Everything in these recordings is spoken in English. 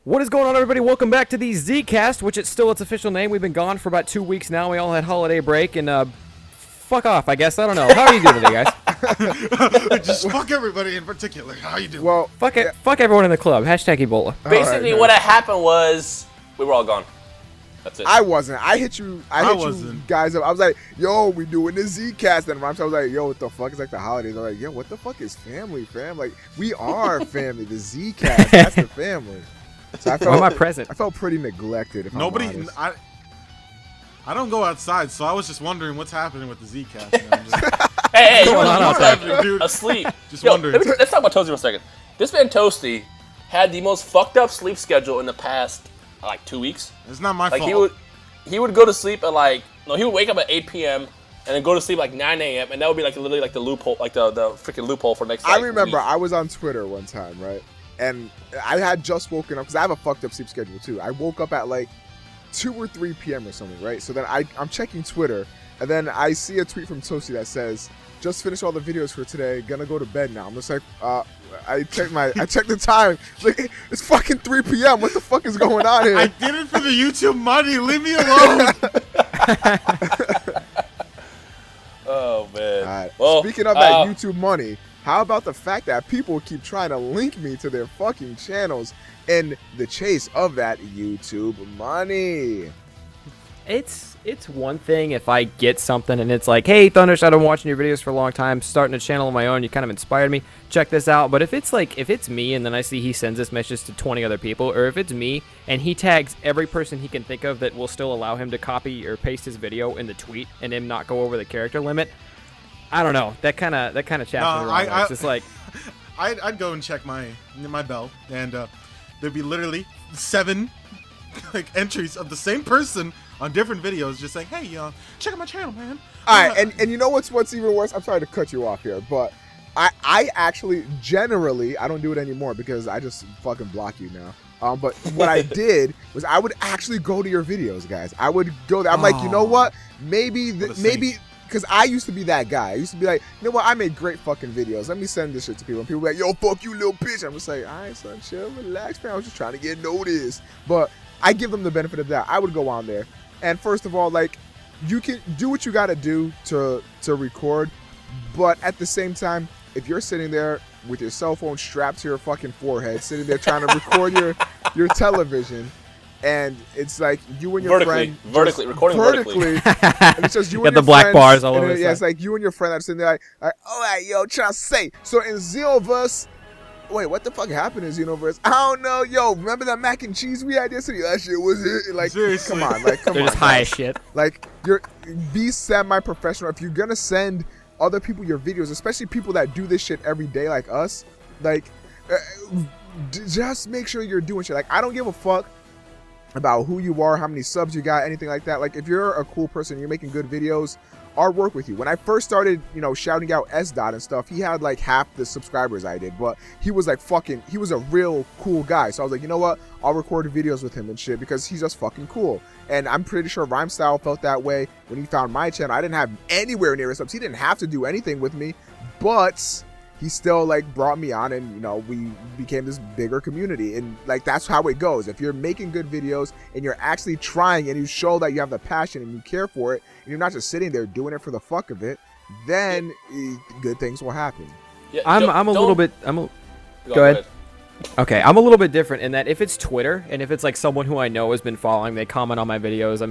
What is going on, everybody? Welcome back to the Zcast, which it's still its official name. We've been gone for about 2 weeks now. We all had holiday break, and fuck off, I guess. I don't know. How are you doing today, guys? Just fuck everybody in particular. How you doing? Well, Fuck it. Fuck everyone in the club. Hashtag Ebola. Basically, what had happened was we were all gone. That's it. I wasn't. I hit you wasn't. guys up. I was like, yo, we doing the Zcast. And Rhymestyle was like, yo, what the fuck? It's like the holidays. I'm like, yo, what the fuck is family, fam? Like, we are family. The Zcast, that's the family. So I felt, Why am I present? I felt pretty neglected, if Nobody. I'm honest. I don't go outside, so I was just wondering what's happening with the Zcast. You know, just, hey, What's going on outside? dude. asleep. Just Yo, wondering. let's talk about Toasty for a second. This man Toasty had the most fucked up sleep schedule in the past like 2 weeks. It's not my Like fault. he would go to sleep at he would wake up at 8 p.m. and then go to sleep like 9 a.m. and that would be like literally like the loophole, like the freaking loophole for next. I like, remember week. I was on Twitter one time, right? And I had just woken up because I have a fucked up sleep schedule too. I woke up at like 2 or 3 p.m. or something, right? So then I'm checking Twitter, and then I see a tweet from Toasty that says, "Just finished all the videos for today. Gonna go to bed now." I'm just like, I checked the time. Like, it's fucking 3 p.m. What the fuck is going on here? I did it for the YouTube money. Leave me alone. Oh man. All right. Well, Speaking of that YouTube money, how about the fact that people keep trying to link me to their fucking channels in the chase of that YouTube money? It's one thing if I get something and it's like, hey, Thundershot, I've been watching your videos for a long time, starting a channel of my own, you kind of inspired me, check this out. But if it's me and then I see he sends this message to 20 other people, or if it's me and he tags every person he can think of that will still allow him to copy or paste his video in the tweet and him not go over the character limit, I don't know. That kind of chaps me around. It's just like, I'd go and check my bell, and there'd be literally 7 like entries of the same person on different videos, just saying, "Hey, check out my channel, man." All right, and you know what's even worse? I'm sorry to cut you off here, but I actually generally I don't do it anymore because I just fucking block you now. But what I did was I would actually go to your videos, guys. I would go there. I'm like, you know what? Maybe because I used to be that guy. I used to be like, you know what? I make great fucking videos. Let me send this shit to people. And people be like, yo, fuck you, little bitch. I'm just like, all right, son, chill, relax, man. I was just trying to get noticed. But I give them the benefit of that. I would go on there. And first of all, like, you can do what you got to do to record. But at the same time, if you're sitting there with your cell phone strapped to your fucking forehead, sitting there trying to record your television, and it's like you and your friend recording vertically. And it's just you got and the your black friends, bars all and over then, the yeah, side. it's like you and your friend are sitting there like, all right, yo, trying to say. So in Xenoverse, wait, what the fuck happened in Xenoverse? I don't know, yo. Remember that mac and cheese we had yesterday? That shit was it. Like, Seriously. come on, like, come they're on. just high as guys. shit. Like, be semi-professional. If you're gonna send other people your videos, especially people that do this shit every day like us, like, just make sure you're doing shit. Like, I don't give a fuck about who you are, how many subs you got, anything like that. Like, if you're a cool person, you're making good videos, I'll work with you. When I first started, shouting out S Dot and stuff, he had like half the subscribers I did, but he was like he was a real cool guy. So I was like, you know what? I'll record videos with him and shit because he's just fucking cool. And I'm pretty sure Rhymestyle felt that way when he found my channel. I didn't have anywhere near his subs. He didn't have to do anything with me, but he still like brought me on, and we became this bigger community. And like, that's how it goes. If you're making good videos and you're actually trying and you show that you have the passion and you care for it, and you're not just sitting there doing it for the fuck of it, then good things will happen. Yeah, I'm a little bit. Go ahead. Okay, I'm a little bit different in that if it's Twitter and if it's like someone who I know has been following, they comment on my videos. I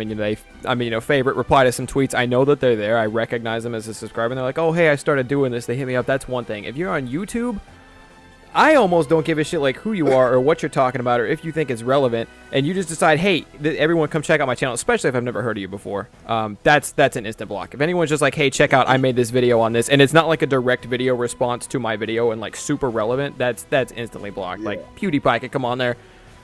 mean, favorite, reply to some tweets. I know that they're there. I recognize them as a subscriber. And they're like, oh, hey, I started doing this. They hit me up. That's one thing. If you're on YouTube, I almost don't give a shit like who you are or what you're talking about or if you think it's relevant, and you just decide, hey, everyone come check out my channel, especially if I've never heard of you before. That's an instant block. If anyone's just like, hey, check out, I made this video on this, and it's not like a direct video response to my video and like super relevant, that's instantly blocked. Yeah. Like PewDiePie could come on there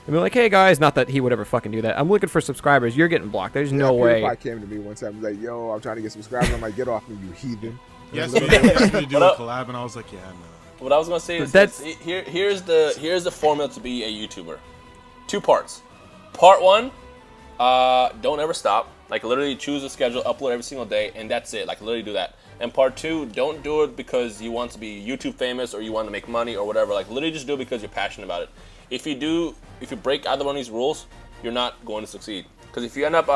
and be like, hey guys, not that he would ever fucking do that. I'm looking for subscribers. You're getting blocked. There's no way. PewDiePie came to me one time, like, yo, I'm trying to get subscribers. I'm like, get off me, you heathen. Yes, we asked me to do a collab, and I was like, yeah, no. What I was gonna say is here's the formula to be a YouTuber. 2 parts. Part 1, don't ever stop. Like, literally choose a schedule, upload every single day, and that's it. Like, literally do that. And part 2, don't do it because you want to be YouTube famous or you want to make money or whatever. Like, literally just do it because you're passionate about it. If you do if you break either one of these rules, you're not going to succeed. Because if you end up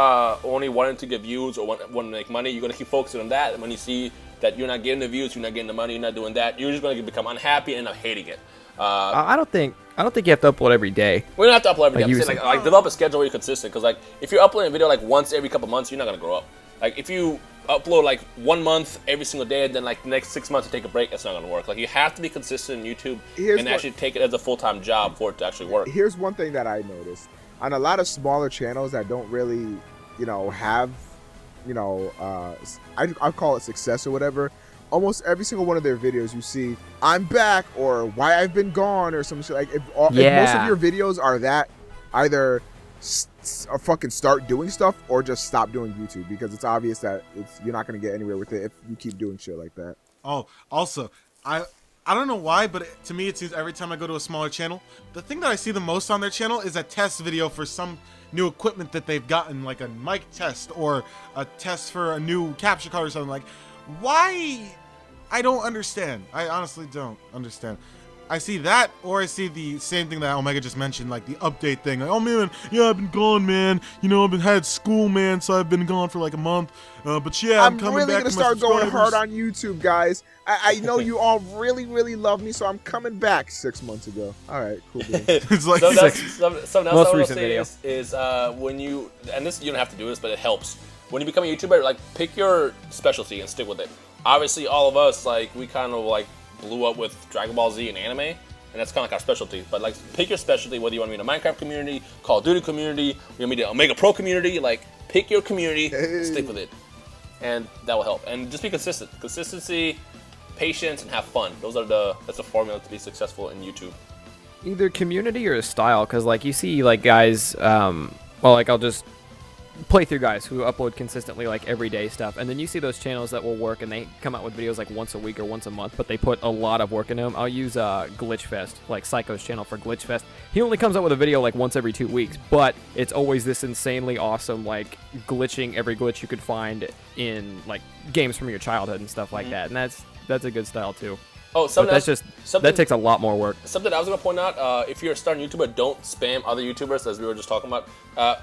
only wanting to get views or want to make money, you're going to keep focusing on that. And when you see that you're not getting the views, you're not getting the money, you're not doing that, you're just going to become unhappy and end up hating it. I don't think you have to upload every day. We don't have to upload every day. I'm saying, like develop a schedule where you're consistent. Because like if you're uploading a video like once every couple months, you're not going to grow up. Like if you upload like 1 month every single day and then like the next 6 months to take a break, that's not going to work. Like you have to be consistent in YouTube and actually take it as a full-time job for it to actually work. Here's one thing that I noticed on a lot of smaller channels that don't really, have, I call it success or whatever. Almost every single one of their videos you see, I'm back or why I've been gone or some shit. Like if most of your videos are that either fucking start doing stuff or just stop doing YouTube, because it's obvious that you're not going to get anywhere with it if you keep doing shit like that. Oh, also, I don't know why, but to me it seems every time I go to a smaller channel, the thing that I see the most on their channel is a test video for some new equipment that they've gotten, like a mic test or a test for a new capture card or something. Like, why? I don't understand. I honestly don't understand. I see that, or I see the same thing that Omega just mentioned, like the update thing. Like, oh man, yeah, I've been gone, man. I've had school, man, so I've been gone for like a month. But yeah, I'm coming really back. Gonna start going hard on YouTube, guys. I know you all really, really love me, so I'm coming back 6 months ago. All right, cool. It's like something else I will say is when you, and this you don't have to do this, but it helps. When you become a YouTuber, like pick your specialty and stick with it. Obviously, all of us, like we kind of like blew up with Dragon Ball Z and anime, and that's kind of like our specialty. But like, pick your specialty, whether you want to be in a Minecraft community, Call of Duty community, you want to be in the Omega Pro community. Like, pick your community, stick with it, and that will help. And just be consistent. Consistency, patience, and have fun. That's the formula to be successful in YouTube. Either community or style, because like you see like guys, I'll just playthrough guys who upload consistently like everyday stuff, and then you see those channels that will work and they come out with videos like once a week or once a month, but they put a lot of work into them. I'll use Glitchfest, like Psycho's channel for Glitchfest. He only comes out with a video like once every 2 weeks, but it's always this insanely awesome like glitching every glitch you could find in like games from your childhood and stuff like that, and that's a good style too. Oh, that takes a lot more work. Something I was going to point out, if you're a starting YouTuber, don't spam other YouTubers, as we were just talking about.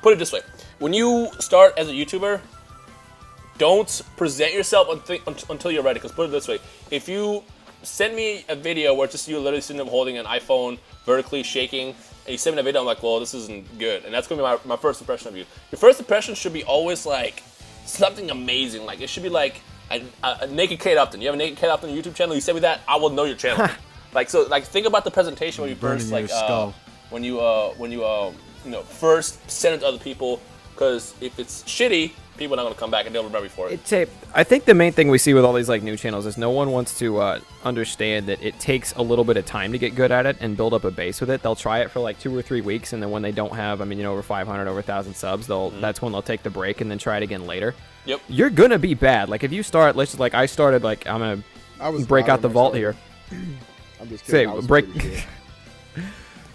Put it this way. When you start as a YouTuber, don't present yourself until you're ready. Because put it this way. If you send me a video where it's just you literally sitting there holding an iPhone, vertically shaking, and you send me a video, I'm like, well, this isn't good. And that's going to be my first impression of you. Your first impression should be always like something amazing. Like, it should be like a naked Kate Upton. You have a naked Kate Upton YouTube channel. You send me that, I will know your channel. Think about the presentation when you first when you first send it to other people. Because if it's shitty, people are not going to come back and they'll remember you for it. I think the main thing we see with all these like new channels is no one wants to understand that it takes a little bit of time to get good at it and build up a base with it. They'll try it for like 2 or 3 weeks, and then when they don't have, over 500, over 1,000 subs, that's when they'll take the break and then try it again later. Yep. You're gonna be bad. Like if you start, I started like I'm gonna break out the vault here. I'm just kidding.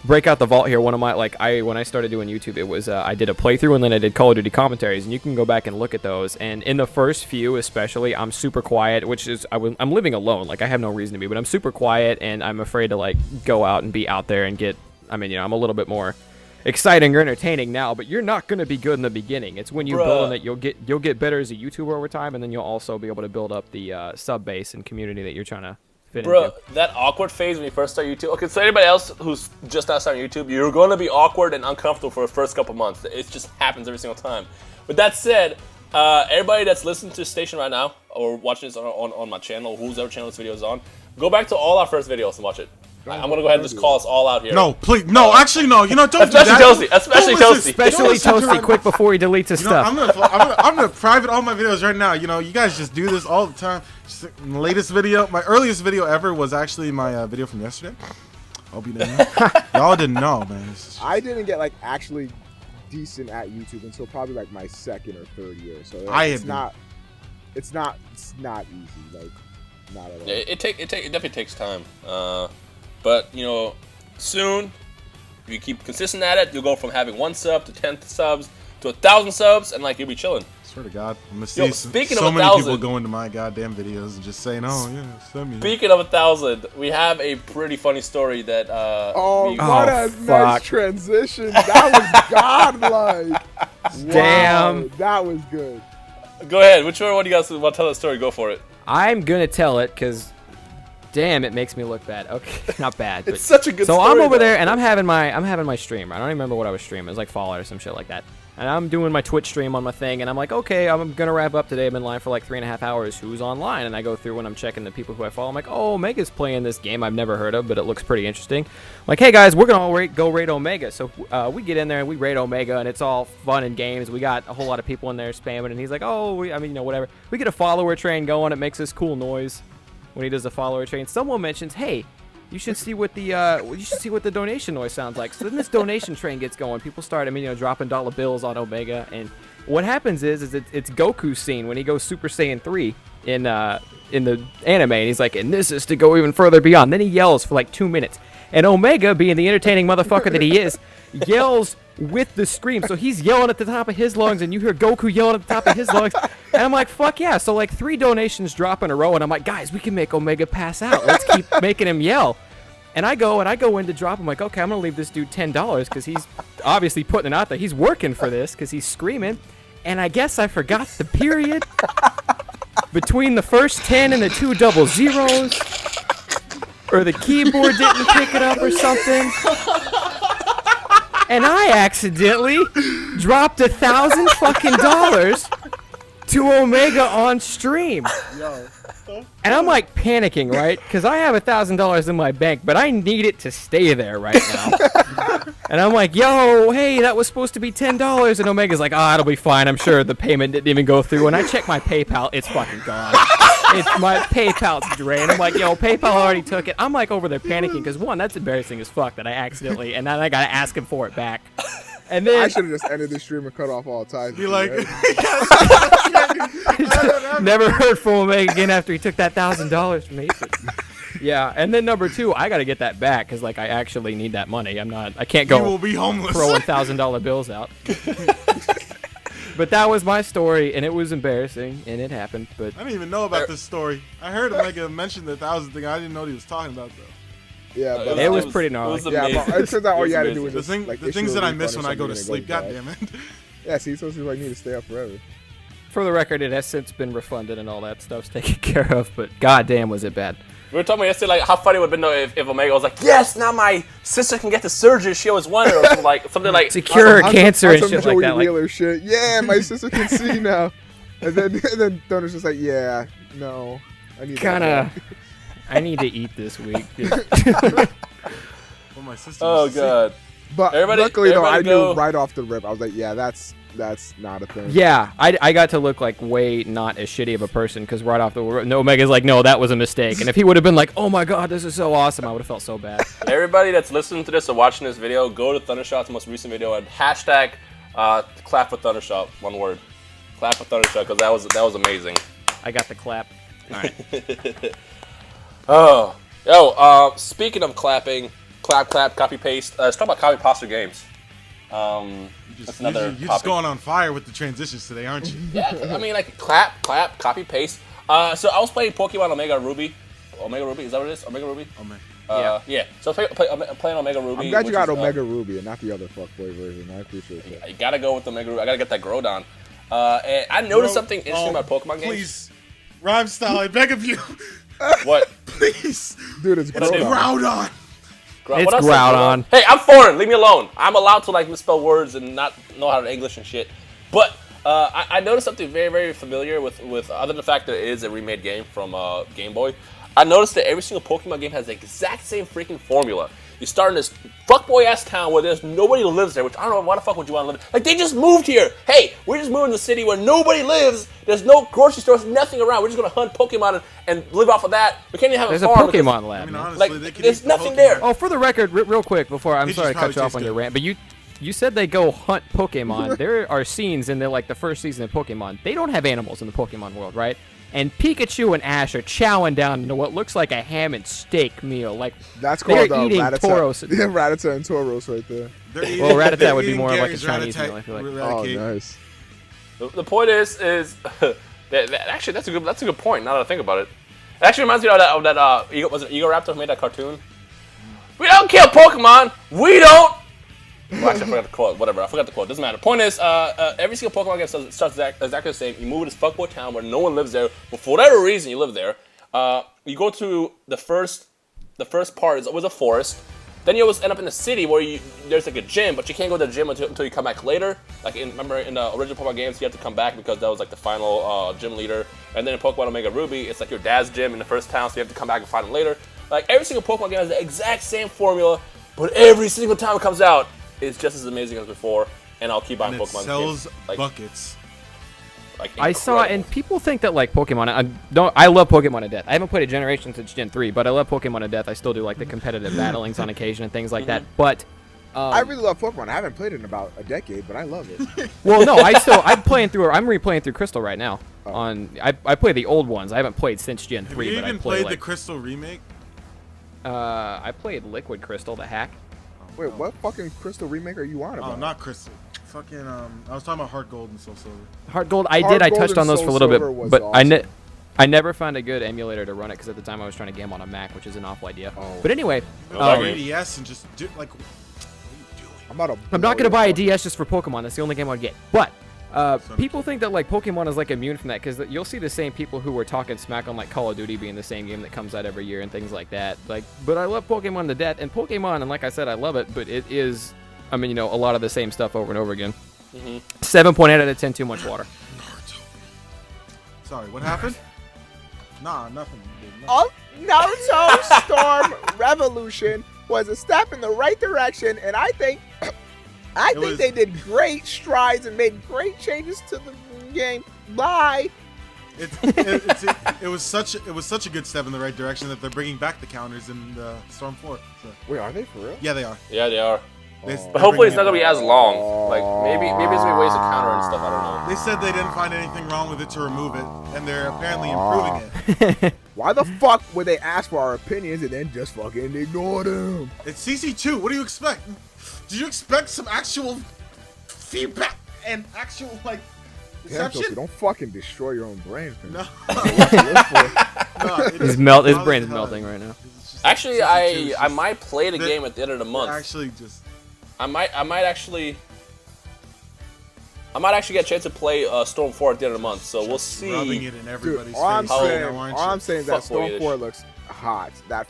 Break out the vault here. One of my when I started doing YouTube, it was I did a playthrough and then I did Call of Duty commentaries, and you can go back and look at those. And in the first few, especially, I'm super quiet, which is I'm living alone. Like I have no reason to be, but I'm super quiet and I'm afraid to like go out and be out there and get. I'm a little bit more exciting or entertaining now, but you're not going to be good in the beginning. It's when you build on it, you'll get better as a YouTuber over time, and then you'll also be able to build up the sub base and community that you're trying to fit into. That awkward phase when you first start YouTube. Okay, so anybody else who's just not starting YouTube, you're going to be awkward and uncomfortable for the first couple months. It just happens every single time. With that said, everybody that's listening to the station right now or watching this on my channel, whoever channel this video is on, go back to all our first videos and watch it. I'm gonna go ahead and just call us all out here. No, please, no. Actually, no. Don't do that. Especially Toasty, quick before he deletes his stuff. I'm gonna private all my videos right now. You guys just do this all the time. Just the latest video, my earliest video ever was actually my video from yesterday. Hope you didn't know. Y'all didn't know, man. I didn't get actually decent at YouTube until probably my second or third year. So it's not easy. Not at all. It definitely takes time. But soon, if you keep consistent at it, you'll go from having 1 sub to 10 subs to 1,000 subs, and you'll be chilling. Swear to God, I'm gonna Yo, see speaking so of many 1,000 people go into my goddamn videos and just saying, "Oh yeah, send me." Speaking of 1,000, we have a pretty funny story that. What a nice transition! That was godlike. Damn. Wow, that was good. Go ahead. Which one do you guys want to tell the story? Go for it. I'm gonna tell it because, damn, it makes me look bad. Okay, not bad. But It's such a good story. so I'm over though. there and I'm having my stream. I don't even remember what I was streaming. It was like Fallout or some shit like that. And I'm doing my Twitch stream on my thing, and I'm like, okay, I'm gonna wrap up today. I've been live for like 3.5 hours. Who's online? And I go through and I'm checking the people who I follow. I'm like, oh, Omega's playing this game I've never heard of, but it looks pretty interesting. I'm like, hey guys, we're gonna all go raid Omega. So we get in there and we raid Omega, and it's all fun and games. We got a whole lot of people in there spamming, and he's like, oh, whatever. We get a follower train going. It makes this cool noise when he does the follower train. Someone mentions, hey, you should see what the donation noise sounds like. So then this donation train gets going. People start, dropping dollar bills on Omega, and what happens is it's Goku's scene when he goes Super Saiyan 3 in the anime, and he's like, and this is to go even further beyond. Then he yells for like 2 minutes, and Omega, being the entertaining motherfucker that he is, yells with the scream. So he's yelling at the top of his lungs, and you hear Goku yelling at the top of his lungs. And I'm like, fuck yeah. So like 3 donations drop in a row, and I'm like, guys, we can make Omega pass out. Let's keep making him yell. And I go in to drop. I'm like, okay, I'm going to leave this dude $10 because he's obviously putting it out there. He's working for this because he's screaming. And I guess I forgot the period between the first 10 and the 2 double zeros. Or the keyboard didn't pick it up or something. And I accidentally dropped $1,000 fucking dollars to Omega on stream. Yo. And I'm like panicking, right? Because I have $1,000 in my bank, but I need it to stay there right now. And I'm like, yo, hey, that was supposed to be $10. And Omega's like, it'll be fine. I'm sure the payment didn't even go through. And I check my PayPal. It's fucking gone. My PayPal's drained. I'm like, yo, PayPal already took it. I'm like over there panicking because, one, that's embarrassing as fuck that I accidentally, and then I got to ask him for it back. And then I should have just ended the stream and cut off all ties. Be like, never heard from Omega again after he took that $1,000 from me. But, yeah, and then number 2, I got to get that back because like I actually need that money. I can't go you will be homeless. throwing $1,000 bills out. But that was my story, and it was embarrassing, and it happened. But I didn't even know about this story. I heard Omega mention the 1,000 thing. I didn't know what he was talking about though. Yeah, but it was pretty gnarly. yeah, but it turns out all you had to do was The just, thing, like, the issue things a that I refund miss or when I go to something and sleep. it goes God bad. damn it. Yeah, see, so it's like need to stay up forever. For the record, it has since been refunded, and all that stuff's taken care of. But goddamn, was it bad. We were talking about yesterday, like how funny it would have been though if Omega was like, yes, now my sister can get the surgery she always wanted, or something like To cure her cancer and some shit Joey like that. Like, Wheeler shit. Yeah, my sister can see now. And then Donner's just like, yeah, no, I need kind that. of. I need to eat this week. Well, my sister oh was sick. god. But Everybody- luckily though, I everybody go- knew right off the rip. I was like, yeah, that's not a thing. Yeah, I got to look like way not as shitty of a person because right off the no, Omega's like, no, that was a mistake. And if he would have been like, oh my god, this is so awesome, I would have felt so bad. Everybody that's listening to this or watching this video, go to Thundershot's most recent video and hashtag clap for Thundershot, one word. Clap for Thundershot because that was amazing. I got the clap. All right. Speaking of clapping, clap, copy, paste. Let's talk about copy pasta games. That's another You're just topic. going on fire with the transitions today, aren't you? Yeah, I mean, like, clap, copy, paste. So I was playing Pokemon Omega Ruby. Omega Ruby, is that what it is? Omega Ruby? Oh man. Yeah. So I was playing Omega Ruby. I'm glad you which got is, Omega Ruby and not the other fuckboy version. I appreciate that. You gotta go with Omega Ruby. I gotta get that Groudon. And I noticed something interesting about Pokemon games. Please, Rhymestyle, I beg of you. What? Please. Dude, it's What'd I do? Groudon. Groudon. It's What else is Groudon. Hey, I'm foreign. Leave me alone. I'm allowed to like misspell words and not know how to English and shit. But I noticed something very, very familiar with other than the fact that it is a remade game from Game Boy. I noticed that every single Pokemon game has the exact same freaking formula. You start in this fuckboy ass town where there's nobody who lives there, which I don't know why the fuck would you want to live. Like they just moved here. Hey, we're just moving to the city where nobody lives. There's no grocery stores, nothing around. We're just gonna hunt Pokemon and live off of that. We can't even have There's a a farm. because- Pokemon lab. I mean, man. honestly, Like, they could there's eat nothing Pokemon. there. Oh, for the record, real quick before I'm It sorry to just cut you probably off on your tastes rant, but you said they go hunt Pokemon. There are scenes in the first season of Pokemon. They don't have animals in the Pokemon world, right? And Pikachu and Ash are chowing down into what looks like a ham and steak meal. Like That's they're called eating Rattata. Tauros. Yeah, Rattata and Tauros right there. They're Well, Rattata they're would be eating more of like a Gary's Chinese Rattata- meal, I feel like. Oh, Rattata. nice. The point is actually that's a good point. Now that I think about it, it actually reminds me of that Eagle, was it Eagle Raptor who made that cartoon? We don't kill Pokemon. We don't. Well, actually, I forgot the quote. Whatever, I forgot the quote. Doesn't matter. The point is, every single Pokemon game starts exactly the same. You move to this fuckboy town where no one lives there, but for whatever reason you live there. You go to the first part is always a forest. Then you always end up in a city where there's like a gym, but you can't go to the gym until you come back later. Like remember in the original Pokemon games, you have to come back because that was like the final gym leader. And then in Pokemon Omega Ruby, it's like your dad's gym in the first town, so you have to come back and find him later. Like every single Pokemon game has the exact same formula, but every single time it comes out, it's just as amazing as before. And I'll keep buying And Pokemon it sells games. Like, buckets. like I saw, and people think that like Pokemon. I love Pokemon to death. I haven't played a generation since Gen 3, but I love Pokemon to death. I still do like the competitive battlings on occasion and things like that. But I really love Pokemon. I haven't played it in about a decade, but I love it. well, no, I'm replaying through Crystal right now. I play the old ones. I haven't played since Gen 3. Have you but even I played played like, the Crystal remake? I played Liquid Crystal, the hack. Wait, what fucking Crystal remake are you on about? Oh, not Crystal. Fucking I was talking about Heart Gold and Soul Silver. Heart Gold, I Heart did. I Gold touched and on those Soul for a little Silver bit, was but awesome. I never found a good emulator to run it because at the time I was trying to game on a Mac, which is an awful idea. Oh. But anyway, Go to your DS and just do like. What are you doing? I'm not gonna buy a DS just for Pokemon. That's the only game I'd get. But people think that like Pokemon is like immune from that because you'll see the same people who were talking smack on like Call of Duty being the same game that comes out every year and things like that. Like, but I love Pokemon to death, and Pokemon, and like I said, I love it, but it is, I mean, a lot of the same stuff over and over again. 7.8 out of 10, too much water. Naruto. Sorry, what happened? Nah, nothing. Dude, Oh, Naruto Storm Revolution was a step in the right direction, and I think they did great strides and made great changes to the game. Bye. It was such a good step in the right direction that they're bringing back the counters in Storm 4. So. Wait, are they for real? Yeah, they are. Yeah, they are. They're But hopefully it's not bringing gonna be it as long. Like maybe it's gonna be ways to counter and stuff. I don't know. back. They said they didn't find anything wrong with it to remove it, and they're apparently improving it. Why the fuck would they ask for our opinions and then just fucking ignore them? It's CC2. What do you expect? Did you expect some actual feedback and actual like Damn, deception? don't fucking destroy your own brain. No. His brain's melting right now. Actually, I might play the game at the end of the month. Actually, just I might actually get a chance to play Storm 4 at the end of the month. So we'll see. rubbing it in Dude, everybody's all I'm face. saying, now, aren't all you? I'm saying is that Fuck Storm boyish. 4 looks hot. That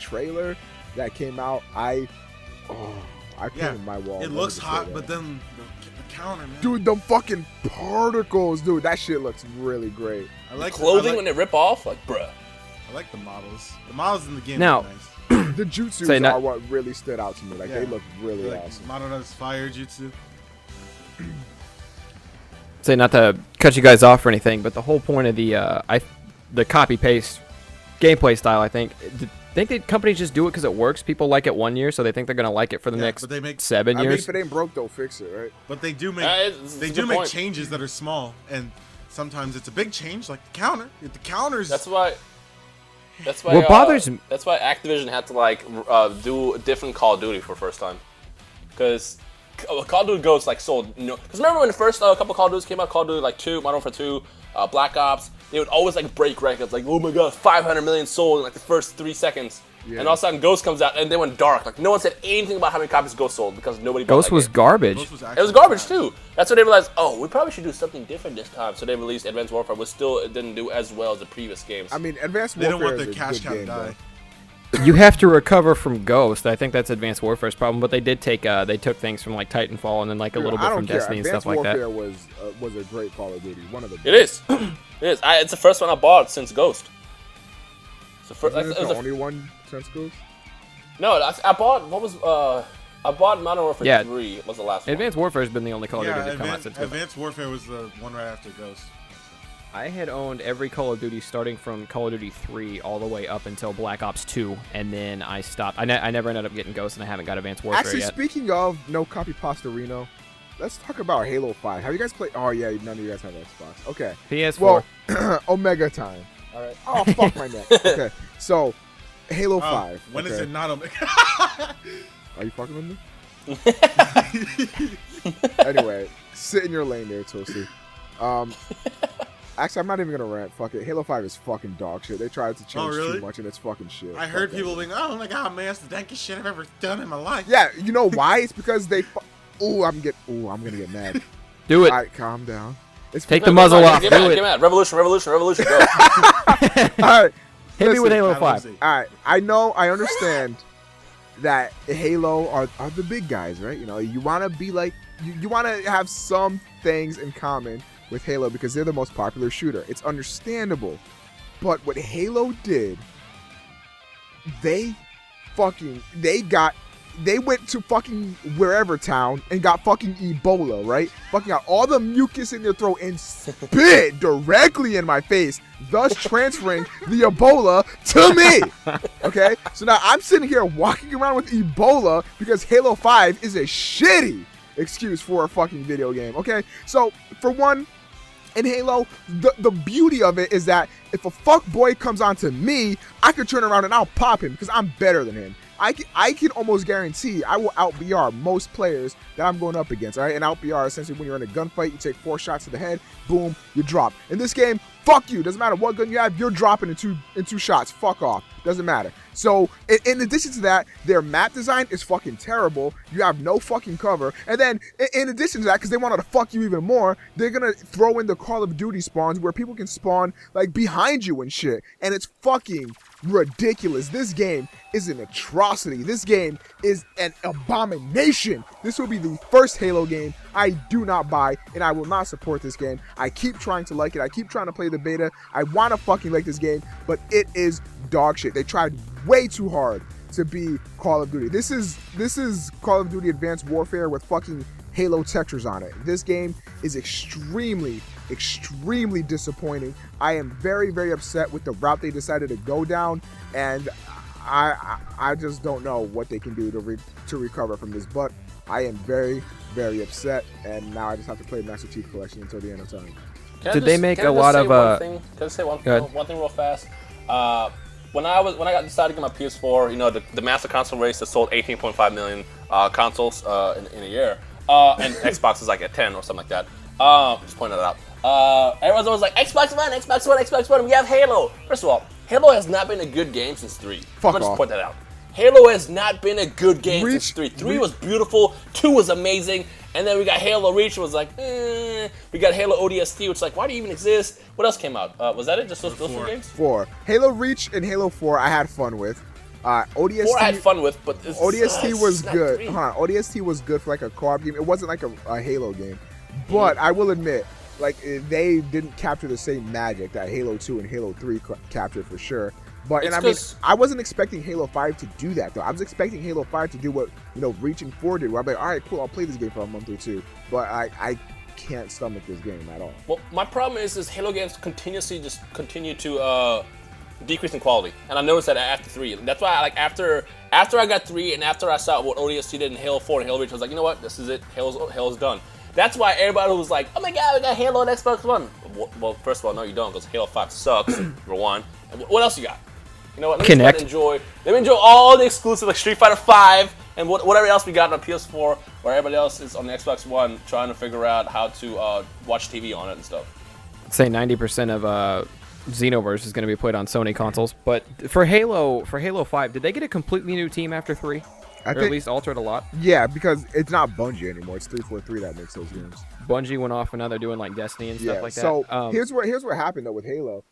trailer that came out, I painted my wall. It Let me looks just say hot, that. but then the counter, man. Dude, the fucking particles, dude, that shit looks really great. I like Clothing when they rip off, like bruh. I like the models. The models in the game Now- look nice. The jutsus Say not- are what really stood out to me. Like, they Yeah. look really Like awesome. Madona's fire jutsu. Say not to cut you guys off or anything, but the whole point of the copy paste gameplay style, I think that companies just do it because it works. People like it 1 year, so they think they're gonna like it for the next but they make 7 I mean, years. if it ain't broke, don't fix it, right? But they do make It's they a do good make point. changes that are small, and sometimes it's a big change, like the counter. If the counters, That's why. What bothers me- That's why Activision had to do a different Call of Duty for the first time, because Call of Duty Ghosts sold. Because remember when the first couple Call of Duties came out, Call of Duty 2, Modern Warfare 2, Black Ops, they would always break records. Like, oh my god, 500 million sold in the first 3 seconds. Yeah. And all of a sudden, Ghost comes out and they went dark. No one said anything about how many copies Ghost sold because nobody bought Ghost that was game. garbage. Ghost was It was actually garbage trash. too. That's when they realized, oh, we probably should do something different this time. So they released Advanced Warfare, but still it didn't do as well as the previous games. I mean, Advanced They don't Warfare want their is a cash good cow to game, die. though. You have to recover from Ghost. I think that's Advanced Warfare's problem, but they did take they took things from Titanfall and then a little Dude, bit I don't from care. Destiny and Advanced stuff like that. Warfare was a great Call of Duty. One of the best. It is. It is. It's the first one I bought since Ghost. It's the first. Isn't it it was the the- only one since Ghost? no, I bought. What was? I bought Modern Warfare Yeah. 3. Was the last one. Advanced Warfare's been the only Call of Duty Yeah, to come out since Ghost. Advanced Warfare was the one right after Ghost. I had owned every Call of Duty starting from Call of Duty 3 all the way up until Black Ops 2, and then I stopped. I never ended up getting Ghost, and I haven't got Advanced Warfare Actually, yet. speaking of no copy pasta Reno, let's talk about Halo 5. Have you guys played? Oh yeah, none of you guys have Xbox. Okay. PS4. Well, Omega time. All right. Oh fuck my neck. Okay. So, Halo 5. When is okay. it not Omega? Are you fucking with me? Anyway, Sit in your lane there, Toasty. Actually, I'm not even gonna rant. Fuck it. Halo 5 is fucking dog shit. They tried to change too much, and it's fucking shit. I heard people being, oh my god, man, it's the dankest shit I've ever done in my life. Yeah, you know why? It's because they. I'm gonna get mad. Do it. All right, calm down. Take the muzzle off. Get Do it. mad. Revolution, go. All right. Hit me with Halo 5. All right, I understand that Halo are the big guys, right? You know, you want to be like, you want to have some things in common with Halo because they're the most popular shooter. It's understandable. But what Halo did, they went to fucking wherever town and got fucking Ebola, right? Fucking got all the mucus in their throat and spit directly in my face, thus transferring the Ebola to me. Okay? So now I'm sitting here walking around with Ebola because Halo 5 is a shitty excuse for a fucking video game. Okay? So, for one, in Halo, the beauty of it is that if a fuck boy comes onto me, I can turn around and I'll pop him because I'm better than him. I can almost guarantee I will out BR most players that I'm going up against. All right, and out BR essentially when you're in a gunfight, you take 4 shots to the head, boom, you drop. In this game, fuck you. Doesn't matter what gun you have, you're dropping in two shots. Fuck off. Doesn't matter. So in addition to that, their map design is fucking terrible. You have no fucking cover. And then in addition to that, because they wanted to fuck you even more, they're gonna throw in the Call of Duty spawns where people can spawn like behind you and shit. And it's fucking ridiculous. This game is an atrocity. This game is an abomination. This will be the first Halo game I do not buy, and I will not support this game. I keep trying to like it. I keep trying to play the beta. I want to fucking like this game, but it is dog shit. They tried way too hard to be Call of Duty. This is Call of Duty Advanced Warfare with fucking Halo textures on it. This game is extremely disappointing. I am very, very upset with the route they decided to go down, and I just don't know what they can do to recover from this. But I am very, very upset, and now I just have to play Master Chief Collection until the end of time. Did they make a lot of Can I say one thing real fast? When I decided to get my PS4, you know, the master console race that sold 18.5 million consoles in a year, and Xbox is like at 10 or something like that. Just pointing that out. Everyone's always like, Xbox One, we have Halo. First of all, Halo has not been a good game since 3. Fuck I'm just off. point that out. Halo has not been a good game since 3. 3 was beautiful, 2 was amazing, and then we got Halo Reach, was like, We got Halo ODST, which is like, why do you even exist? What else came out? Was that it? Just those 2 games? 4. Halo Reach and Halo 4 I had fun with. ODST 4 I had fun with, but ODST was good. 3. Hold on, ODST was good for like a co-op game. It wasn't like a Halo game, but I will admit, like they didn't capture the same magic that Halo 2 and Halo 3 captured for sure. But and I mean, I wasn't expecting Halo 5 to do that though. I was expecting Halo 5 to do what Reach and 4 did, where I'm like, all right, cool, I'll play this game for a month or 2. But I can't stomach this game at all. Well, my problem is Halo games continue to decrease in quality, and I noticed that after 3. That's why like after I got 3 and after I saw what ODST did in Halo 4 and Halo Reach, I was like, you know what, this is it. Halo's done. That's why everybody was like, oh my god, we got Halo on Xbox One. Well, first of all, no, you don't, because Halo 5 sucks. Number 1. And what else you got? You know what? Let me enjoy all the exclusive like Street Fighter 5 and whatever else we got on PS4, where everybody else is on the Xbox One trying to figure out how to watch TV on it and stuff. I'd say 90% of Xenoverse is going to be played on Sony consoles. But for Halo 5, did they get a completely new team after 3? Or at least altered a lot? Yeah, because it's not Bungie anymore. It's 343 that makes those games. Bungie went off and now they're doing like Destiny and stuff like that. So here's what happened though with Halo.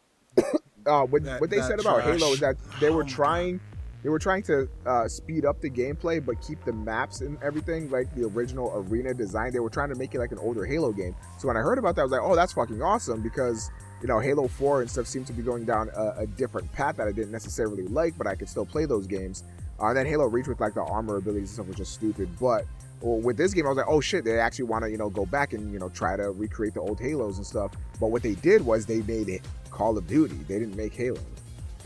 What they said about Halo is that they were trying to speed up the gameplay but keep the maps and everything like the original arena design. They were trying to make it like an older Halo game. So when I heard about that, I was like, oh, that's fucking awesome, because Halo 4 and stuff seemed to be going down a different path that I didn't necessarily like, but I could still play those games. And then Halo Reach with like the armor abilities and stuff was just stupid. But with this game, I was like, oh shit, they actually want to go back and try to recreate the old Halos and stuff. But what they did was they made it Call of Duty. They didn't make Halo.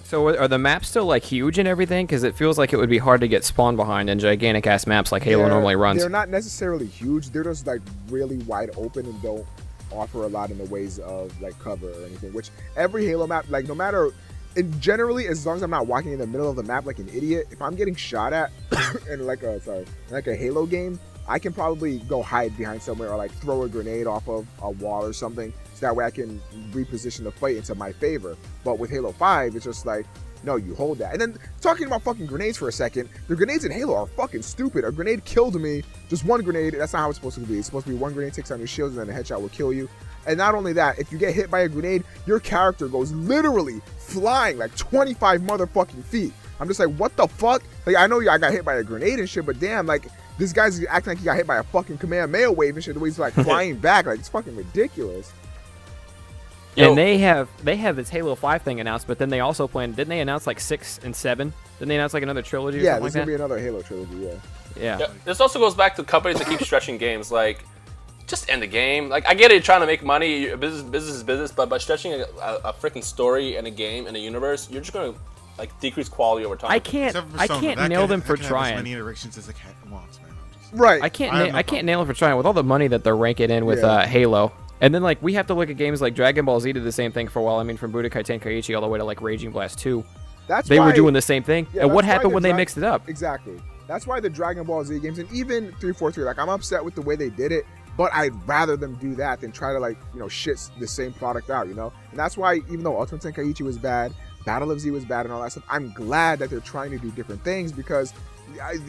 So are the maps still like huge and everything? Because it feels like it would be hard to get spawned behind in gigantic ass maps like Halo normally runs. They're not necessarily huge. They're just like really wide open and don't offer a lot in the ways of like cover or anything. Which every Halo map, like no matter. And generally, as long as I'm not walking in the middle of the map like an idiot, if I'm getting shot at in like a Halo game, I can probably go hide behind somewhere or like throw a grenade off of a wall or something, so that way I can reposition the fight into my favor. But with Halo 5, it's just like, no, you hold that. And then talking about fucking grenades for a second, the grenades in Halo are fucking stupid. A grenade killed me, just one grenade. That's not how it's supposed to be. It's supposed to be one grenade takes down your shields and then a headshot will kill you. And not only that, if you get hit by a grenade, your character goes literally flying like 25 motherfucking feet. I'm just like, what the fuck? Like, I know I got hit by a grenade and shit, but damn, like, this guy's acting like he got hit by a fucking command mail wave and shit, the way he's like flying back. Like, it's fucking ridiculous. And they have this Halo 5 thing announced, but then they also didn't they announce like 6 and 7? Didn't they announce like another trilogy or Yeah, something there's like gonna that? be another Halo trilogy, Yeah. This also goes back to companies that keep stretching games. Like, just end the game. Like, I get it, you're trying to make money. Business is business, but by stretching a freaking story and a game and a universe, you're just gonna like decrease quality over time. I can't nail them for trying. As many iterations as it wants, man. Right. I can't nail them for trying with all the money that they're ranking in with Halo. And then like we have to look at games like Dragon Ball Z did the same thing for a while. I mean, from Budokai Tenkaichi all the way to like Raging Blast 2. They were doing the same thing. Yeah, and what happened when they mixed it up? Exactly. That's why the Dragon Ball Z games and even 343, like I'm upset with the way they did it, but I'd rather them do that than try to like, you know, shit the same product out, you know? And that's why even though Ultimate Tenkaichi was bad, Battle of Z was bad and all that stuff, I'm glad that they're trying to do different things because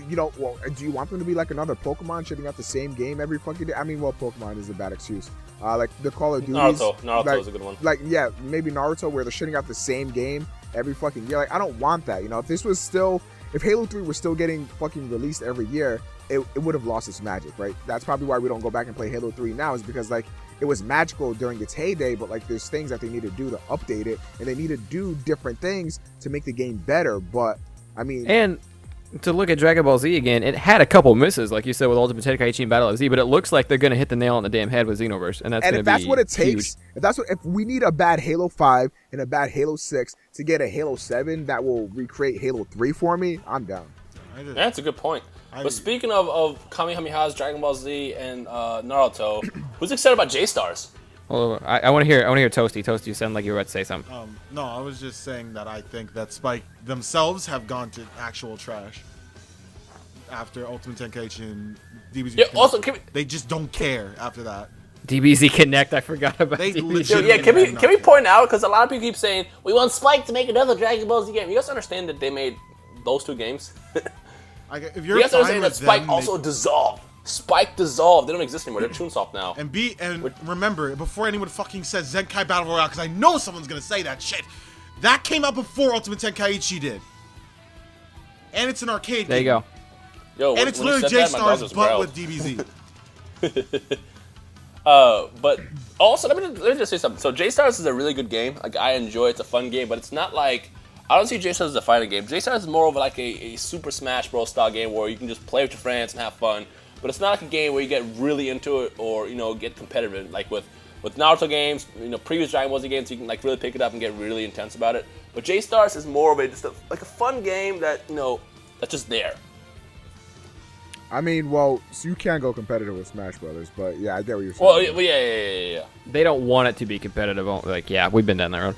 you know, well, do you want them to be like another Pokemon shitting out the same game every fucking day? I mean, well, Pokemon is a bad excuse. Like the Call of Duty. Naruto like, is a good one. Like, yeah, maybe Naruto where they're shitting out the same game every fucking year. Like, I don't want that. You know, if Halo 3 was still getting fucking released every year, it would have lost its magic, right? That's probably why we don't go back and play Halo 3 now, is because like it was magical during its heyday, but like there's things that they need to do to update it, and they need to do different things to make the game better. But I mean, and to look at Dragon Ball Z again, it had a couple misses, like you said, with Ultimate Tenkaichi and Battle of Z, but it looks like they're going to hit the nail on the damn head with Xenoverse, and if that's what it takes, if we need a bad Halo 5 and a bad Halo 6 to get a Halo 7 that will recreate Halo 3 for me, I'm down. That's a good point. But speaking of Kamehameha's, Dragon Ball Z, and Naruto, who's excited about J-Stars? Well, I want to hear Toasty. Toasty, you sound like you were about to say something. No, I was just saying that I think that Spike themselves have gone to actual trash after Ultimate Tenkaichi and DBZ. Yeah, also, they just don't care after that. DBZ Connect, I forgot about They DBZ. Can we point out, because a lot of people keep saying, we want Spike to make another Dragon Ball Z game. You guys understand that they made those two games? If you're you guys fine understand with that Spike them, also dissolved. Spike dissolved. They don't exist anymore. They're Toonsoft now. And remember, before anyone fucking says Zenkai Battle Royale, because I know someone's gonna say that shit, that came out before Ultimate Tenkaichi did. And it's an arcade There you game. go. Yo, and it's literally J-Stars, but with DBZ. But also, let me just say something. So J-Stars is a really good game. Like, I enjoy it. It's a fun game, but it's not like... I don't see J-Stars as a fighting game. J-Stars is more of like a Super Smash Bros. Style game where you can just play with your friends and have fun. But it's not like a game where you get really into it or, you know, get competitive. Like with Naruto games, you know, previous Dragon Ball Z games, you can like really pick it up and get really intense about it. But J-Stars is more of like a fun game that, you know, that's just there. I mean, well, so you can go competitive with Smash Brothers, but yeah, I get what you're saying. Well, yeah. They don't want it to be competitive. Like, yeah, we've been down that road.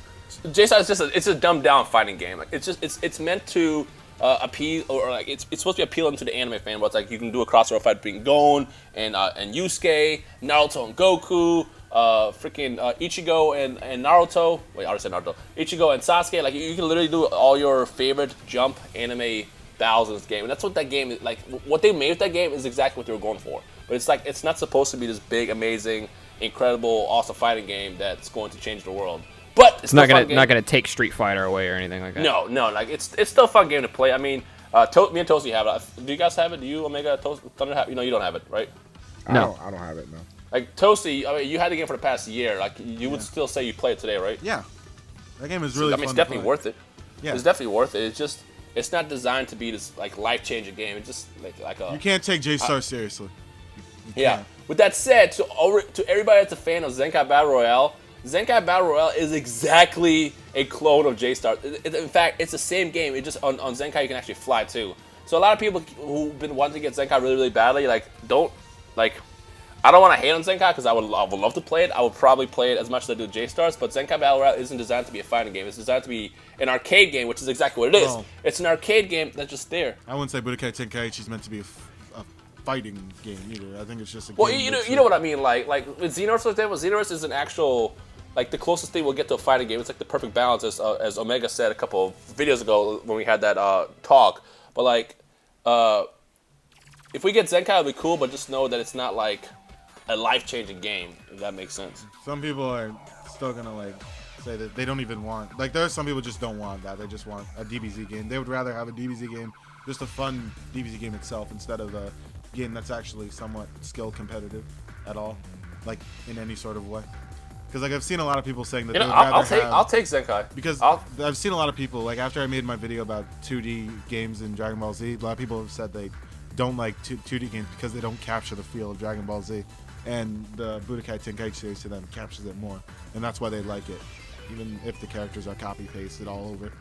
J-Stars is just it's a dumbed down fighting game. Like it's meant to appeal, or like it's supposed to be appealing to the anime fan. But it's like you can do a crossover fight between Gon and Yusuke, Naruto and Goku, freaking Ichigo and Naruto. Wait, I already said Naruto. Ichigo and Sasuke. Like you can literally do all your favorite jump anime battles in this game, and that's what that game is like. What they made with that game is exactly what they were going for. But it's like it's not supposed to be this big, amazing, incredible, awesome fighting game that's going to change the world. But it's not gonna take Street Fighter away or anything like that. No, like it's still a fun game to play. I mean, me and Toasty have it. Do you guys have it? Do you, Omega, Thunder have? You know, you don't have it, right? No, I don't have it. No. Like Toasty, I mean, you had the game for the past year. Like you would still say you play it today, right? Yeah, that game is really. I mean, it's definitely worth it. Yeah, it's definitely worth it. It's not designed to be this like life-changing game. It's just like a. You can't take J-Star seriously. Yeah. With that said, to everybody that's a fan of Zenkai Battle Royale, Zenkai Battle Royale is exactly a clone of J-Star. In fact, it's the same game. It just on Zenkai you can actually fly too. So a lot of people who've been wanting to get Zenkai really, really badly, I don't want to hate on Zenkai because I would love to play it. I would probably play it as much as I do J-Stars, but Zenkai Battle Royale isn't designed to be a fighting game. It's designed to be an arcade game, which is exactly what it is. No. It's an arcade game that's just there. I wouldn't say Budokai Tenkaichi is meant to be a fighting game either. I think it's just a Well, game. you know what I mean. Like with Xenoverse, for example, Xenoverse is an actual, like, the closest thing we'll get to a fighting game. It's like the perfect balance, as Omega said a couple of videos ago when we had that talk. But like, if we get Zenkai, it'll be cool. But just know that it's not like a life-changing game. If that makes sense. Some people are still gonna like say that they don't even want. Like, there are some people just don't want that. They just want a DBZ game. They would rather have a DBZ game, just a fun DBZ game itself, instead of a game that's actually somewhat skill competitive at all, like in any sort of way. Because like I've seen a lot of people saying that they would rather I'll take Zenkai. Because I've seen a lot of people, like, after I made my video about 2D games in Dragon Ball Z, a lot of people have said they don't like 2D games because they don't capture the feel of Dragon Ball Z, and the Budokai Tenkaichi series to them captures it more, and that's why they like it, even if the characters are copy pasted all over.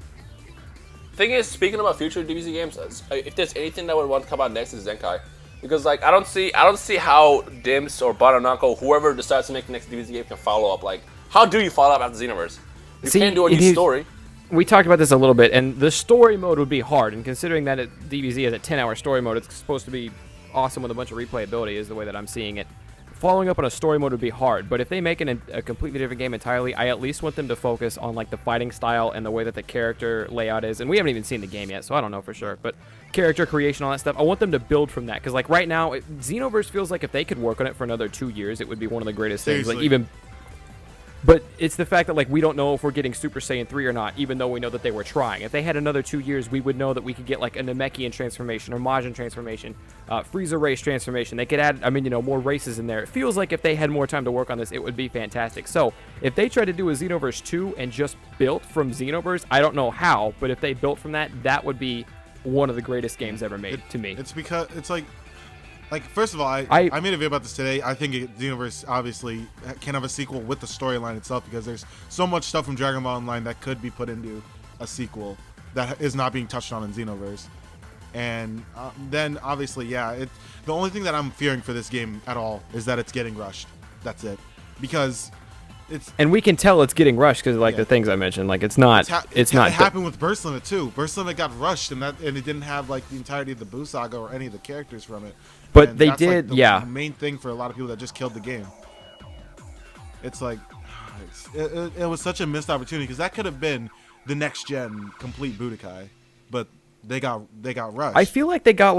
Thing is, speaking about future DBZ games, if there's anything that would want to come out next is Zenkai, because like I don't see how Dims or Bananako, whoever decides to make the next DBZ game, can follow up. Like, how do you follow up after Xenoverse? You can't do a new story. We talked about this a little bit, and the story mode would be hard. And considering that DBZ has a 10-hour story mode, it's supposed to be awesome with a bunch of replayability, is the way that I'm seeing it. Following up on a story mode would be hard, but if they make a completely different game entirely, I at least want them to focus on like the fighting style and the way that the character layout is. And we haven't even seen the game yet, so I don't know for sure. But character creation, all that stuff, I want them to build from that. Because like right now, Xenoverse feels like if they could work on it for another 2 years, it would be one of the greatest things. Like even. But it's the fact that like we don't know if we're getting Super Saiyan 3 or not, even though we know that they were trying. If they had another 2 years, we would know that we could get like a Namekian transformation or Majin transformation, Frieza race transformation. They could add, more races in there. It feels like if they had more time to work on this, it would be fantastic. So if they tried to do a Xenoverse 2 and just built from Xenoverse, I don't know how, but if they built from that, that would be one of the greatest games ever made to me. It's because it's like first of all, I made a video about this today. I think Xenoverse obviously can have a sequel with the storyline itself, because there's so much stuff from Dragon Ball Online that could be put into a sequel that is not being touched on in Xenoverse. And then obviously, yeah, the only thing that I'm fearing for this game at all is that it's getting rushed. That's it, because and we can tell it's getting rushed because the things I mentioned. Like it's not. It happened with Burst Limit too. Burst Limit got rushed, and it didn't have like the entirety of the Buu Saga or any of the characters from it. But and they that's, did, like, yeah. The main thing for a lot of people that just killed the game. It's like it was such a missed opportunity, because that could have been the next gen complete Budokai, but they got rushed. I feel like they got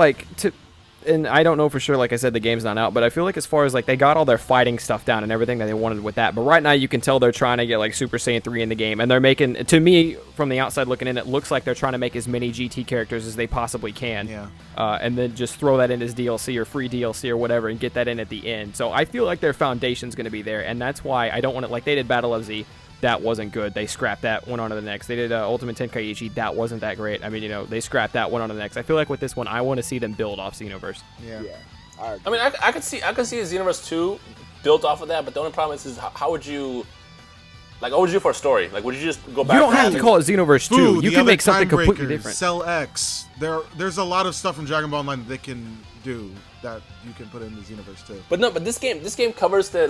and I don't know for sure, like I said, the game's not out, but I feel like as far as like they got all their fighting stuff down and everything that they wanted with that. But right now you can tell they're trying to get like Super Saiyan 3 in the game, and they're making, to me, from the outside looking in, it looks like they're trying to make as many GT characters as they possibly can. Yeah. And then just throw that in as DLC or free DLC or whatever and get that in at the end. So I feel like their foundation's going to be there, and that's why I don't want it. Like they did Battle of Z. That wasn't good. They scrapped that, went on to the next. They did Ultimate Tenkaichi. That wasn't that great. They scrapped that, went on to the next. I feel like with this one, I want to see them build off Xenoverse. Yeah. I could see a Xenoverse 2 built off of that, but the only problem is how would you, like, what would you do for a story? Like, would you just go back? You don't have to call it Xenoverse 2. You can make something completely different. Cell X. There's a lot of stuff from Dragon Ball Online that they can do that you can put in the Xenoverse 2. But this game covers it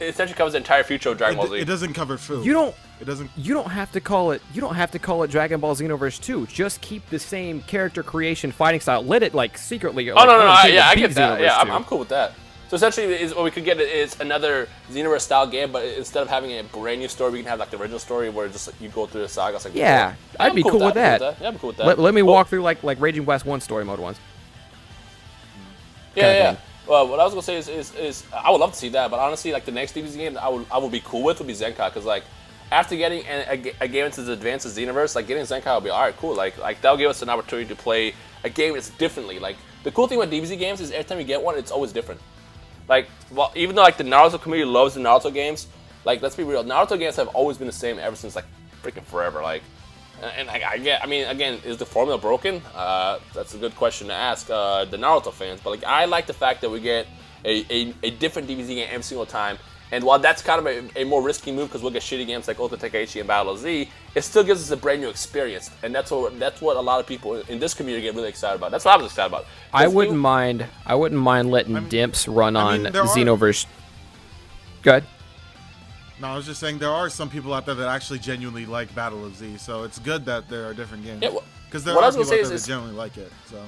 essentially covers the entire future of Dragon Ball Z. It doesn't cover Fu. It doesn't. You don't have to call it. You don't have to call it Dragon Ball Xenoverse 2. Just keep the same character creation, fighting style. Let it secretly. No. I get that. Yeah, I'm cool with that. So essentially, what we could get is another Xenoverse style game, but instead of having a brand new story, we can have like the original story where just you go through the saga. It's like, yeah, I'd be cool with that. Yeah, I'm cool with that. Let me walk through like Raging Blast 1 story mode once. Yeah. Well, what I was gonna say is I would love to see that, but honestly, like the next DBZ game I would be cool with would be Zenkai, because like after getting a game into the advanced Xenoverse, like getting Zenkai would be alright, cool. Like that'll give us an opportunity to play a game that's differently. Like the cool thing with DBZ games is every time you get one, it's always different. Like, well, even though like the Naruto community loves the Naruto games, like let's be real, Naruto games have always been the same ever since like freaking forever. Like, and again, is the formula broken? That's a good question to ask the Naruto fans. But like, I like the fact that we get a different DBZ game every single time. And while that's kind of a more risky move, because we'll get shitty games like Ultimate Tenkaichi and Battle of Z, it still gives us a brand new experience, and that's what a lot of people in this community get really excited about. That's what I was excited about. I wouldn't mind letting Dimps run on Xenoverse. Go ahead. No, I was just saying there are some people out there that actually genuinely like Battle of Z, so it's good that there are different games. Yeah, because there are people out there that genuinely like it. So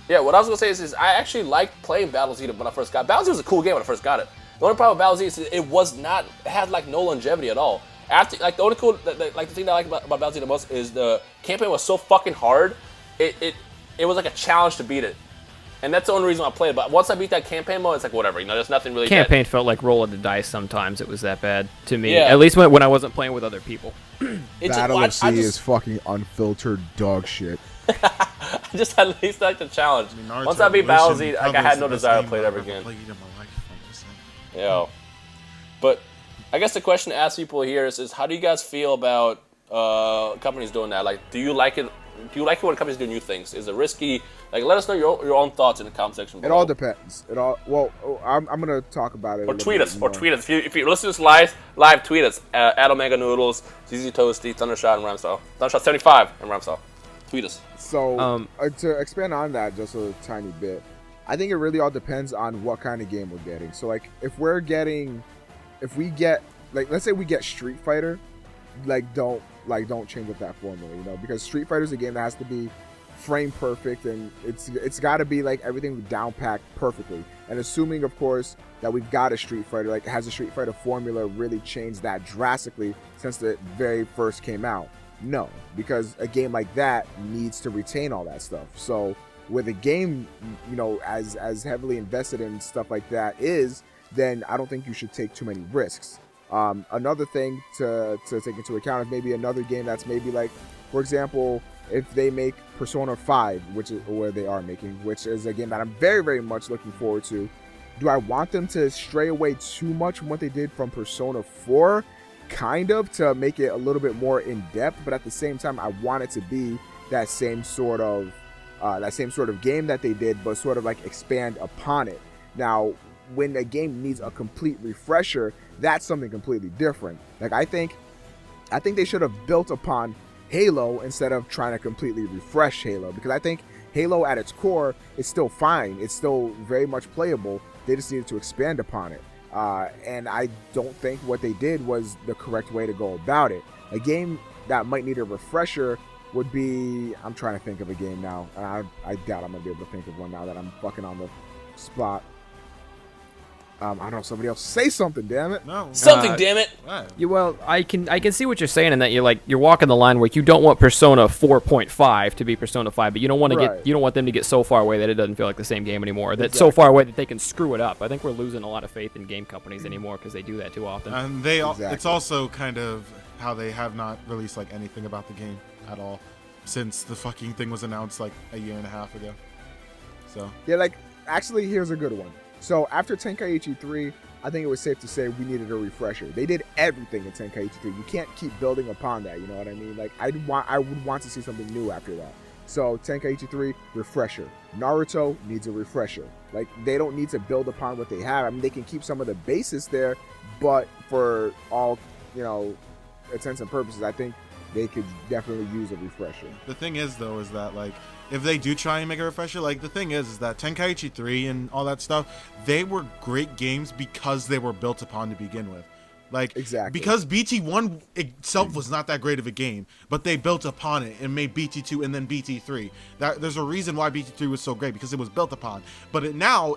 Yeah, what I was gonna say is I actually liked playing Battle Z when I first got it. Battle Z was a cool game when I first got it. The only problem with Battle Z is it had like no longevity at all. After like the only cool like the thing that I like about Battle Z the most is the campaign was so fucking hard. It was like a challenge to beat it. And that's the only reason I played it. But once I beat that campaign mode, it's like whatever. You know, there's nothing really. Campaign felt like rolling the dice sometimes. It was that bad to me. Yeah. At least when I wasn't playing with other people. Battle of Z is fucking unfiltered dog shit. I just at least like the challenge. I mean, Naruto Once I beat Battle Z, Evolution like I had no probably is the desire to best play it game ever I've again. played in my life, I'm just saying. Yeah. But I guess the question to ask people here is how do you guys feel about companies doing that? Like, do you like it? Do you like it when companies do new things? Is it risky? Like, let us know your own thoughts in the comment section below. It all depends. I'm gonna talk about it. Or tweet us. If you listen to this live, tweet us at Omega Noodles, ZZ Toasty, Thundershot, and Rhymestyle. Thundershot 75 and Rhymestyle. Tweet us. So to expand on that just a tiny bit, I think it really all depends on what kind of game we're getting. So like if we get like let's say we get Street Fighter, don't change up that formula, you know, because Street Fighter is a game that has to be frame perfect and it's got to be like everything down packed perfectly. And assuming of course that we've got a Street Fighter, like has the Street Fighter formula really changed that drastically since the very first came out? No, because a game like that needs to retain all that stuff. So with a game, you know, as heavily invested in stuff like that then I don't think you should take too many risks. Another thing to take into account is maybe another game that's maybe like, for example, if they make Persona 5, which is where they are making, which is a game that I'm very, very much looking forward to. Do I want them to stray away too much from what they did from Persona 4? Kind of, to make it a little bit more in depth, but at the same time, I want it to be that same sort of game that they did, but sort of like expand upon it. Now, when a game needs a complete refresher, that's something completely different. Like I think they should have built upon Halo instead of trying to completely refresh Halo, because I think Halo at its core is still fine. It's still very much playable. They just needed to expand upon it. And I don't think what they did was the correct way to go about it. A game that might need a refresher would be, I'm trying to think of a game now. I doubt I'm going to be able to think of one now that I'm fucking on the spot. I don't know, somebody else say something, damn it. No. Something, damn it. Right. Well, I can see what you're saying in that you're walking the line where you don't want Persona 4.5 to be Persona 5, but you don't want to you don't want them to get so far away that it doesn't feel like the same game anymore. That's so far away that they can screw it up. I think we're losing a lot of faith in game companies anymore because they do that too often. And it's also kind of how they have not released like anything about the game at all since the fucking thing was announced like a year and a half ago. So yeah, like actually, here's a good one. So after Tenkaichi 3, I think it was safe to say we needed a refresher. They did everything in Tenkaichi 3. You can't keep building upon that, you know what I mean? Like I would want to see something new after that. So Tenkaichi 3, refresher. Naruto needs a refresher. Like they don't need to build upon what they have. I mean, they can keep some of the basis there, but for all, you know, intents and purposes, I think they could definitely use a refresher. The thing is though is that like if they do try and make a refresher, like the thing is that Tenkaichi 3 and all that stuff, they were great games because they were built upon to begin with. Like exactly, because BT1 itself was not that great of a game, but they built upon it and made BT2 and then BT3. There's a reason why BT3 was so great, because it was built upon. But now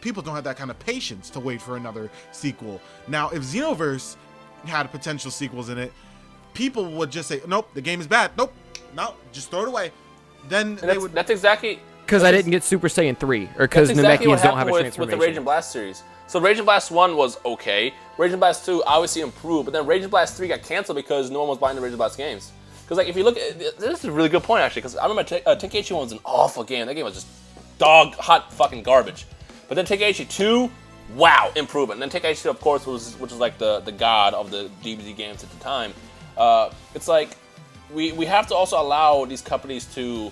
people don't have that kind of patience to wait for another sequel. Now if Xenoverse had potential sequels in it, people would just say, nope, the game is bad. Nope, no, just throw it away. Then that's exactly because I didn't get Super Saiyan 3, or because Namekians don't have a transformation. With the Rage and Blast series. So Rage and Blast 1 was okay. Rage and Blast 2 obviously improved, but then Rage and Blast 3 got canceled because no one was buying the Rage and Blast games. Because like if you look at this is a really good point actually, because I remember Tenkaichi 1 was an awful game. That game was just dog hot fucking garbage. But then Tenkaichi 2, wow, improvement. And then Tenkaichi 2, of course, which was like the god of the DBZ games at the time. It's like we have to also allow these companies to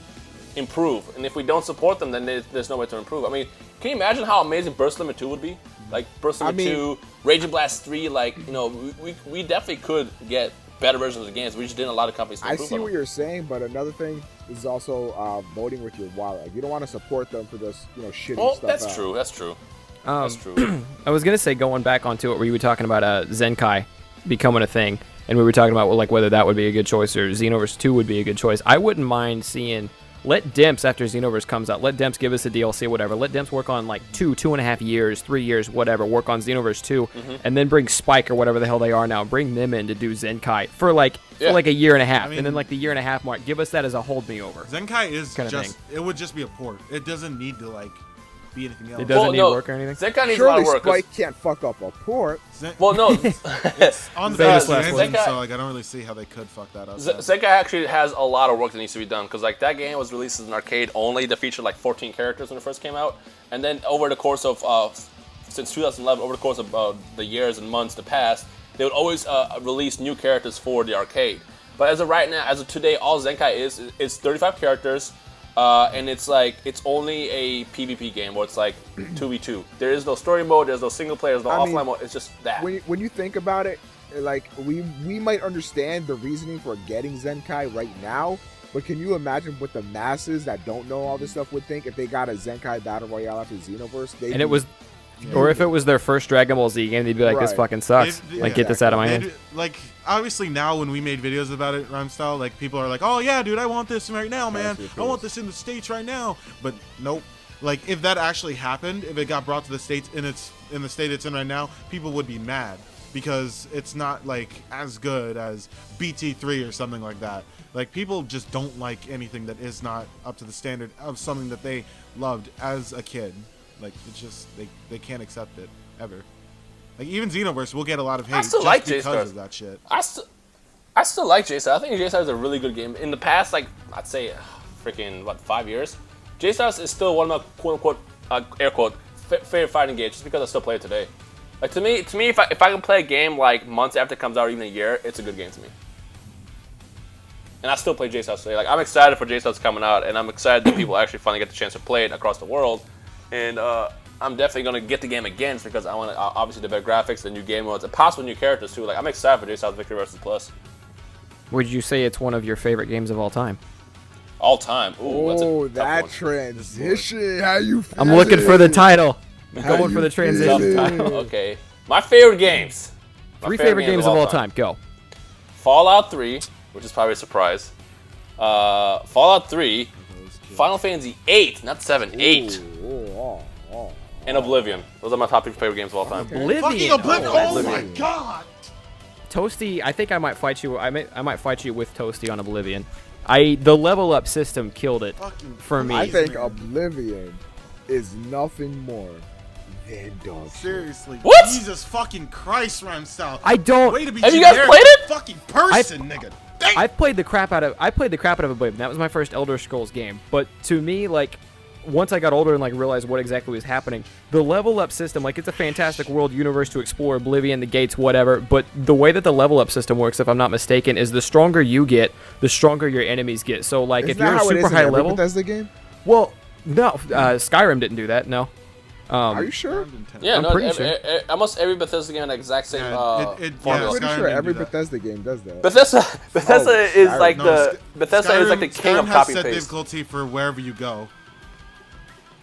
improve, and if we don't support them, then there's no way to improve. I mean, can you imagine how amazing Burst Limit 2 would be? Like Burst Limit 2, Rage and Blast 3, like, you know, we definitely could get better versions of the games. We just didn't a lot of companies to improve. I see what you're saying, but another thing is also voting with your wallet. Like, you don't want to support them for this, you know, shitty stuff. That's true. That's true. That's true. I was gonna say, going back onto it, where you were talking about Zenkai becoming a thing, and we were talking about like whether that would be a good choice or Xenoverse 2 would be a good choice. I wouldn't mind seeing let Dimps, after Xenoverse comes out, let Dimps give us a DLC, whatever. Let Dimps work on like 2.5 years, 3 years, whatever. Work on Xenoverse 2, and then bring Spike or whatever the hell they are now, bring them in to do Zenkai for like a year and a half, and then like the year and a half mark, give us that as a hold me over. Zenkai is kind of just it would just be a port. It doesn't need to like be anything else. It doesn't need work or anything. Zenkai needs a lot Surely of work. Spike can't fuck up a port. Well, no. It's on the Famous PS last engine, word. so like I don't really see how they could fuck that up. Zenkai actually has a lot of work that needs to be done because like that game was released as an arcade only that featured like 14 characters when it first came out, and then over the course of since 2011, over the course of the years and months that passed, they would always release new characters for the arcade. But as of right now, as of today, all Zenkai is 35 characters, and it's only a PvP game where it's like 2v2. There is no story mode, there's no single player, there's no offline mode. It's just that. When you think about it, like we might understand the reasoning for getting Zenkai right now, but can you imagine what the masses that don't know all this stuff would think if they got a Zenkai Battle Royale after Xenoverse? Or if it was their first Dragon Ball Z game, they'd be like, "This fucking sucks. Get this out of my hand." Like obviously now when we made videos about it, Rhymestyle, like people are like, "Oh yeah, dude, I want this right now, man. I want this in the States right now." But nope. Like if that actually happened, if it got brought to the States in the state it's in right now, people would be mad because it's not like as good as BT3 or something like that. Like people just don't like anything that is not up to the standard of something that they loved as a kid. Like it's just they can't accept it ever. Like even Xenoverse will get a lot of hate just like because of that shit. I still like J-Stars. I think J-Stars is a really good game. In the past, like I'd say, freaking 5 years, J-Stars is still one of my quote unquote air quote favorite fighting games just because I still play it today. Like to me, if I can play a game like months after it comes out, or even a year, it's a good game to me. And I still play J-Stars today. Like I'm excited for J-Stars coming out, and I'm excited that people actually finally get the chance to play it across the world. And I'm definitely gonna get the game again because I want obviously the better graphics, the new game modes, and possible new characters too. Like I'm excited for J-Stars Victory vs. Plus. Would you say it's one of your favorite games of all time? All time. Ooh, that transition. How you feel? I'm looking for the title. I'm going for the transition. Okay. My favorite games. Three favorite games of all time. Go. Fallout 3, which is probably a surprise. Fallout 3, Final Fantasy 8, not 7, 8. And Oblivion. Those are my top 3 favorite games of all time. Oblivion. Fucking Oblivion. Oh my Oblivion. god. Toasty, I think I might fight you. I might fight you with Toasty on Oblivion. The level up system killed it for me. I think Oblivion is nothing more than dog. Seriously. What? Jesus fucking Christ, Rhymestyle. I don't. Way to be Have you guys generic played it? Fucking person, nigga. Dang. I played the crap out of Oblivion. That was my first Elder Scrolls game. But to me, like, once I got older and like realized what exactly was happening, the level up system, like it's a fantastic world universe to explore, Oblivion, the gates, whatever. But the way that the level up system works, if I'm not mistaken, is the stronger you get, the stronger your enemies get. So like if you're a super high level, Bethesda game. Well, no, Skyrim didn't do that. No. Are you sure? Yeah, I'm pretty sure. Almost every Bethesda game has the exact same formula. I'm pretty Skyrim sure didn't every do that. Bethesda game does that. Bethesda is Skyrim. like No, Bethesda is like the king of Skyrim copy has set paste. difficulty for wherever you go.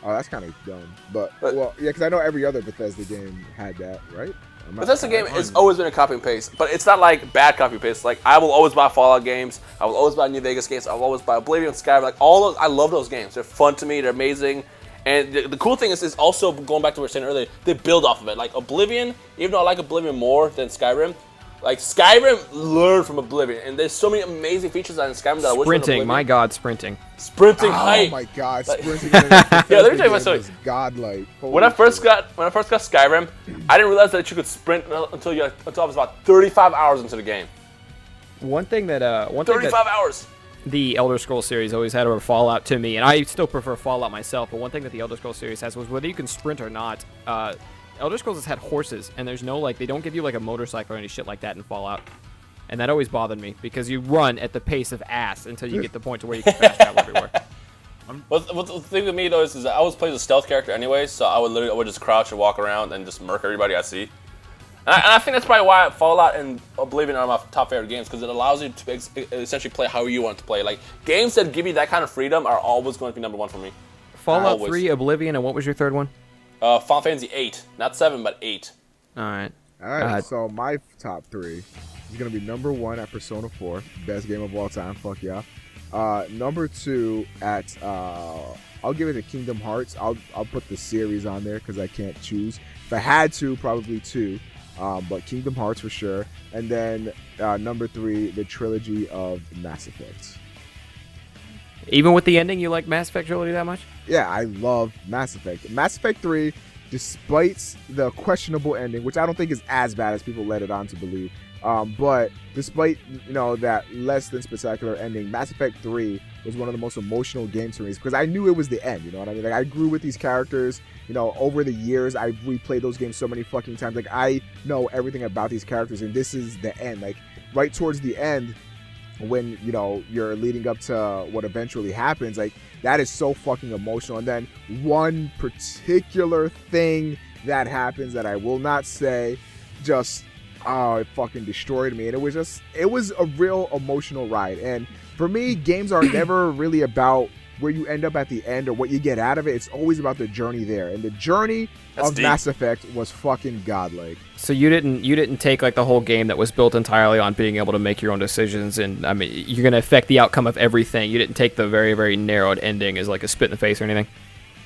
Oh, that's kind of dumb. But well, yeah, because I know every other Bethesda game had that, right? Bethesda game has always been a copy and paste, but it's not like bad copy and paste. Like I will always buy Fallout games, I will always buy New Vegas games, I will always buy Oblivion, Skyrim. Like all those, I love those games. They're fun to me. They're amazing. And the cool thing is also going back to what we were saying earlier. They build off of it. Like Oblivion, even though I like Oblivion more than Skyrim, like Skyrim learned from Oblivion, and there's so many amazing features on Skyrim that I wish. Sprinting, my God, sprinting. Sprinting Oh height. my God, Like- sprinting. Yeah, let me tell you my story. Godlike. When I first got Skyrim, I didn't realize that you could sprint until I was about 35 hours into the game. One thing that 35 hours. the Elder Scrolls series always had over Fallout to me, and I still prefer Fallout myself, but one thing that the Elder Scrolls series has was whether you can sprint or not, Elder Scrolls has had horses, and there's no, like, they don't give you, like, a motorcycle or any shit like that in Fallout. And that always bothered me, because you run at the pace of ass until you get the point to where you can fast travel everywhere. What the thing with me, though, is I always play the stealth character anyway, so I would just crouch and walk around and just murk everybody I see. And I think that's probably why Fallout and Oblivion are my top favorite games, because it allows you to essentially play how you want to play. Like, games that give you that kind of freedom are always going to be number one for me. Fallout Always. 3, Oblivion, and what was your third one? Final Fantasy 8. Not 7, but 8. Alright. All right, so my top 3 is gonna be number 1 at Persona 4, best game of all time. Fuck yeah. Number 2 at I'll give it to Kingdom Hearts. I'll put the series on there because I can't choose. If I had to, probably 2. But Kingdom Hearts for sure. And then number 3, the trilogy of Mass Effect. Even with the ending, you like Mass Effect trilogy that much? Yeah, I love Mass Effect. Mass Effect 3, despite the questionable ending, which I don't think is as bad as people let it on to believe, but despite that less than spectacular ending, Mass Effect 3 was one of the most emotional games for me because I knew it was the end. You know what I mean? Like, I grew with these characters. Over the years, I've replayed those games so many fucking times. Like, I know everything about these characters, and this is the end. Like, right towards the end, when you're leading up to what eventually happens, like, that is so fucking emotional. And then one particular thing that happens that I will not say, just it fucking destroyed me. And it was a real emotional ride. And for me, games are never really about where you end up at the end or what you get out of it. It's always about the journey there. And the journey of Mass Effect was fucking godlike. So you didn't take like the whole game that was built entirely on being able to make your own decisions, and I mean you're gonna affect the outcome of everything. You didn't take the very, very narrowed ending as like a spit in the face or anything.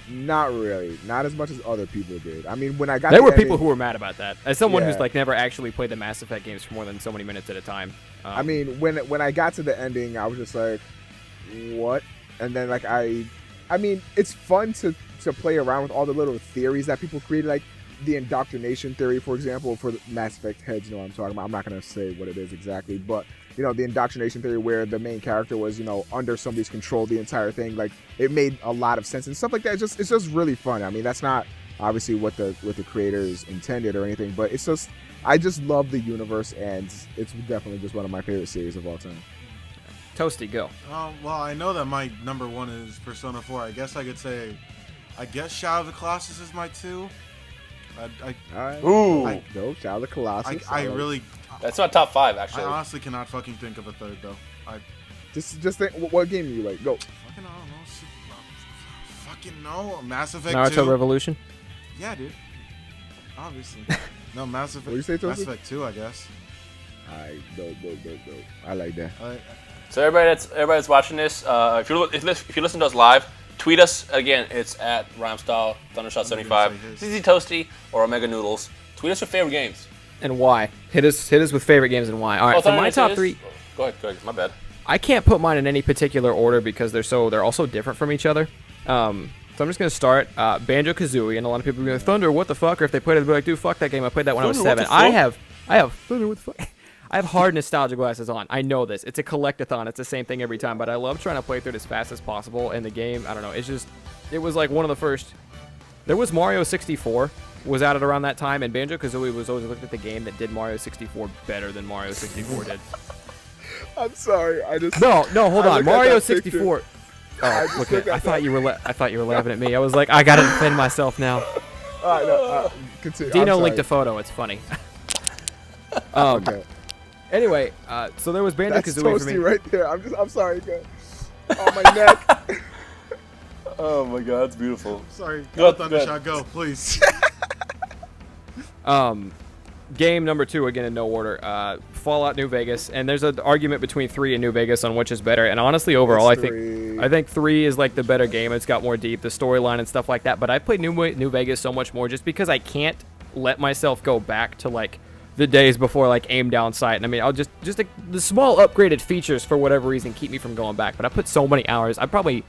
Not really. Not as much as other people did. I mean, when I got there were ending, people who were mad about that. As someone Yeah. who's like never actually played the Mass Effect games for more than so many minutes at a time. I mean, when I got to the ending, I was just like, what? And then like I mean, it's fun to play around with all the little theories that people created, like the indoctrination theory, for example, for the Mass Effect heads. What I'm talking about. I'm not gonna say what it is exactly, but the indoctrination theory where the main character was under somebody's control the entire thing. Like, it made a lot of sense and stuff like that. It's just really fun. I mean, that's not obviously what the creators intended or anything, but it's just, I just love the universe, and it's definitely just one of my favorite series of all time. Toasty, go. Well, I know that my number 1 is Persona 4. I guess I could say, Shadow of the Colossus is my 2. All right. Ooh. No, Shadow of the Colossus. I really, That's my top 5, actually. I honestly cannot fucking think of a third though. Just think, what game do you like? Go. Fucking I don't know. Fucking no. Mass Effect Naruto 2. Revolution. Yeah, dude. Obviously. No, Mass Effect. What do you say, Toasty? Mass Effect 2, I guess. No. I like that. So everybody that's watching this, if you listen to us live, tweet us again. It's at Rhymestyle, Thundershot75, CZ Toasty, or Omega Noodles. Tweet us your favorite games. And why? Hit us with favorite games and why. All right, for my top 3. Go ahead. My bad. I can't put mine in any particular order because they're all so different from each other. So I'm just gonna start Banjo-Kazooie, and a lot of people are going, Thunder, what the fuck? Or if they played it, they'll be like, dude, fuck that game. I played that when I was 7. I have Thunder, what the fuck? I have hard nostalgia glasses on. I know this. It's a collect-a-thon. It's the same thing every time, but I love trying to play through it as fast as possible. And the game, I don't know. It was like one of the first. There was Mario 64 was out at around that time, and Banjo-Kazooie was always looked at the game that did Mario 64 better than Mario 64 did. I'm sorry. No, hold on. Mario 64. Picture. Oh, okay. I thought you were laughing at me. I was like, I gotta defend myself now. All right, no, continue. Dino linked a pphoto. It's funny. Okay. Anyway, so there was That's Banjo-Kazooie for me. Toasty right there. I'm sorry, go. Oh, my neck. Oh my god, that's beautiful. Sorry. Go, Go, Thundershot, go, please. Game number 2, again in no order, Fallout New Vegas, and there's an argument between 3 and New Vegas on which is better, and honestly overall I think 3 is like the better game. It's got more deep, the storyline and stuff like that, but I played New Vegas so much more just because I can't let myself go back to like the days before like aim down sight, and I mean I'll just the small upgraded features for whatever reason keep me from going back, but I put so many hours. I probably,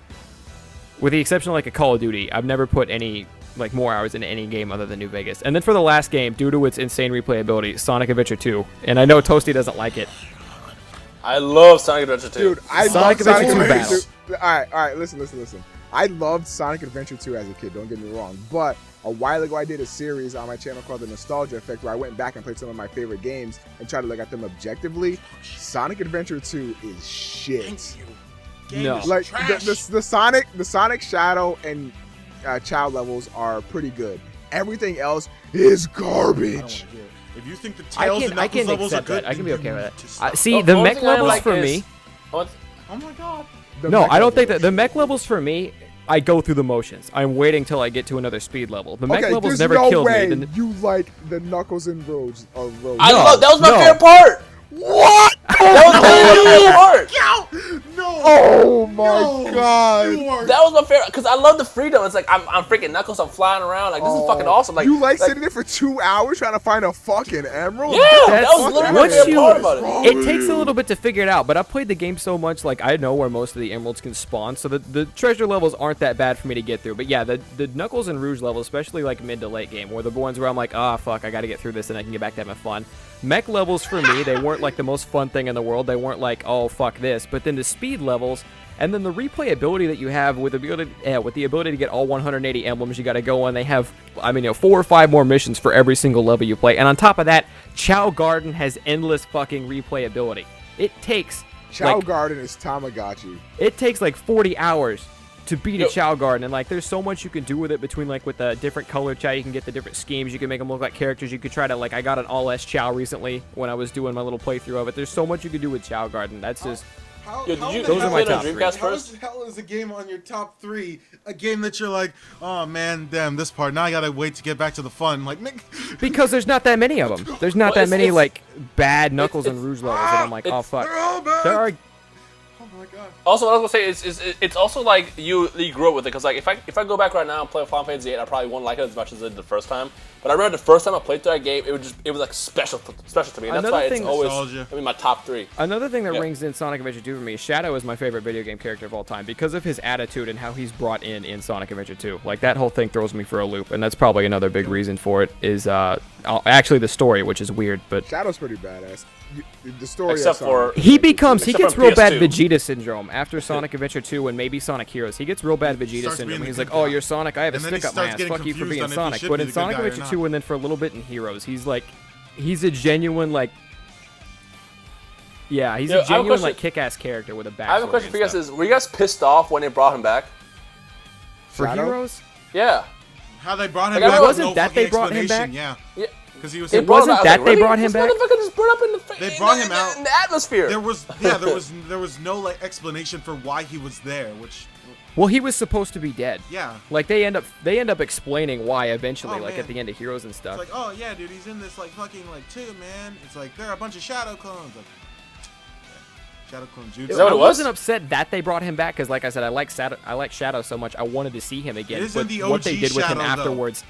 with the exception of like a Call of Duty, I've never put any like more hours in any game other than New Vegas. And then for the last game, due to its insane replayability, Sonic Adventure 2. And I know Toasty doesn't like it. I love Sonic Adventure 2. Dude, I Sonic love Adventure 2 Adventure Battle. 2. All right, listen. I loved Sonic Adventure 2 as a kid, don't get me wrong. But a while ago, I did a series on my channel called The Nostalgia Effect, where I went back and played some of my favorite games and tried to look at them objectively. Sonic Adventure 2 is shit. Thank you. No. Like the Sonic Shadow and Child levels are pretty good. Everything else is I don't want garbage. to hear it. If you think the Tails and I Knuckles can levels are accept good, that. I can be then okay you with need to that. stop. See, the only mech thing I levels like for is- me. Oh my god. No, I don't think that the mech levels for me. I go through the motions. I'm waiting till I get to another speed level. The mech levels there's never no killed way me. you like the Knuckles and Roads. That was my favorite part. What? That was my favorite part. No. Oh my god. That was my favorite because I love the freedom. It's like I'm freaking Knuckles. I'm flying around. Like this is fucking awesome. Like you like sitting there for 2 hours trying to find a fucking emerald? Yeah, that was literally my favorite part about it. It takes a little bit to figure it out, but I played the game so much, like I know where most of the emeralds can spawn, so the treasure levels aren't that bad for me to get through. But yeah, the Knuckles and Rouge levels, especially like mid to late game, were the ones where I'm like, ah, fuck, I got to get through this and I can get back to having fun. Mech levels for me, they weren't like the most fun thing in the world. They weren't like, oh fuck this. But then the speed levels, and then the replayability that you have with the ability to get all 180 emblems you got to go on. They have, 4 or 5 more missions for every single level you play. And on top of that, Chow Garden has endless fucking replayability. It takes Chow Garden is Tamagotchi. It takes like 40 hours to beat a Chow Garden, and like there's so much you can do with it between like with the different color Chow. You can get the different schemes. You can make them look like characters. You could try to like I got an all S Chow recently when I was doing my little playthrough of it. There's so much you can do with Chow Garden. That's just. Those are my top 3. How the hell is a game on your top 3 a game that you're like, oh man, damn this part. Now I gotta wait to get back to the fun. Like, because there's not that many of them. There's not that many like bad Knuckles and Rouge levels, and I'm like, oh fuck. They're all bad. There are. Oh my god. Also, what I was gonna say is it's also like you grew up with it because like if I go back right now and play Final Fantasy VIII, I probably won't like it as much as I did the first time. But I remember the first time I played through that game, it was like special to me. And that's why it's always my top 3. Another thing that rings in Sonic Adventure 2 for me, Shadow is my favorite video game character of all time because of his attitude and how he's brought in Sonic Adventure 2. Like that whole thing throws me for a loop, and that's probably another big reason for it is actually the story, which is weird, but Shadow's pretty badass. The story, except for he gets real bad Vegeta syndrome after Sonic Adventure 2 and maybe Sonic Heroes. He gets real bad Vegeta syndrome. He's like, oh, you're Sonic, I have a stick up my ass. Fuck you for being Sonic. But in Sonic Adventure 2 and then for a little bit in Heroes, he's a genuine like. Yeah, he's a genuine like kick-ass character with a backstory. I have a question for you guys: were you guys pissed off when they brought him back? For Heroes? Yeah. How they brought him back? It wasn't that they brought him back. Yeah. Because he was. It wasn't that they brought him back. Just brought up they brought him out in the atmosphere. There was no like explanation for why he was there, which. Well, he was supposed to be dead. Yeah. Like they end up explaining why eventually, like at the end of Heroes and stuff. It's like, oh yeah, dude, he's in this like fucking like tube, man. It's like there are a bunch of Shadow clones. Like, Shadow clone jutsu. Is that what it was? I wasn't upset that they brought him back because, like I said, I like Shadow so much. I wanted to see him again. It is but in the OG what they did with him Shadow, afterwards.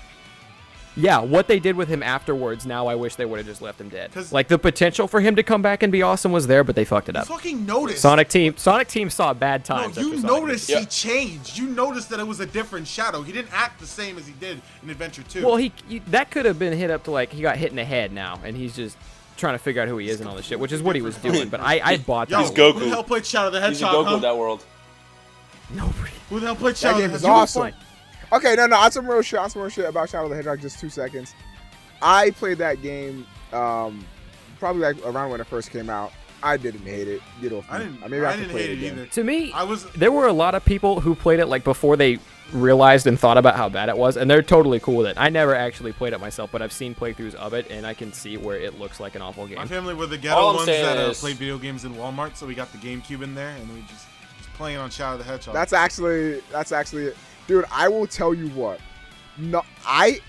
Yeah, what they did with him afterwards, now I wish they would have just left him dead. Like, the potential for him to come back and be awesome was there, but they fucked it up. You fucking noticed. Sonic Team saw bad times. No, you noticed he changed. You noticed that it was a different Shadow. He didn't act the same as he did in Adventure 2. Well, that could have been hit up to, like, he got hit in the head now, and he's just trying to figure out who he is and all this shit, which is what he was doing, but I bought that. He's Goku. Who the hell played Shadow the Hedgehog, He's Goku of that world. Nobody. Who the hell played Shadow the Hedgehog? That game is awesome. Fine. Okay, no, on some real shit about Shadow the Hedgehog, just 2 seconds. I played that game probably like around when it first came out. I didn't hate it. Get off me. I didn't hate it either. To me, there were a lot of people who played it like before they realized and thought about how bad it was, and they're totally cool with it. I never actually played it myself, but I've seen playthroughs of it, and I can see where it looks like an awful game. My family were the ghetto ones that played video games in Walmart, so we got the GameCube in there, and we just playing on Shadow the Hedgehog. That's actually it. Dude, I will tell you what. No, I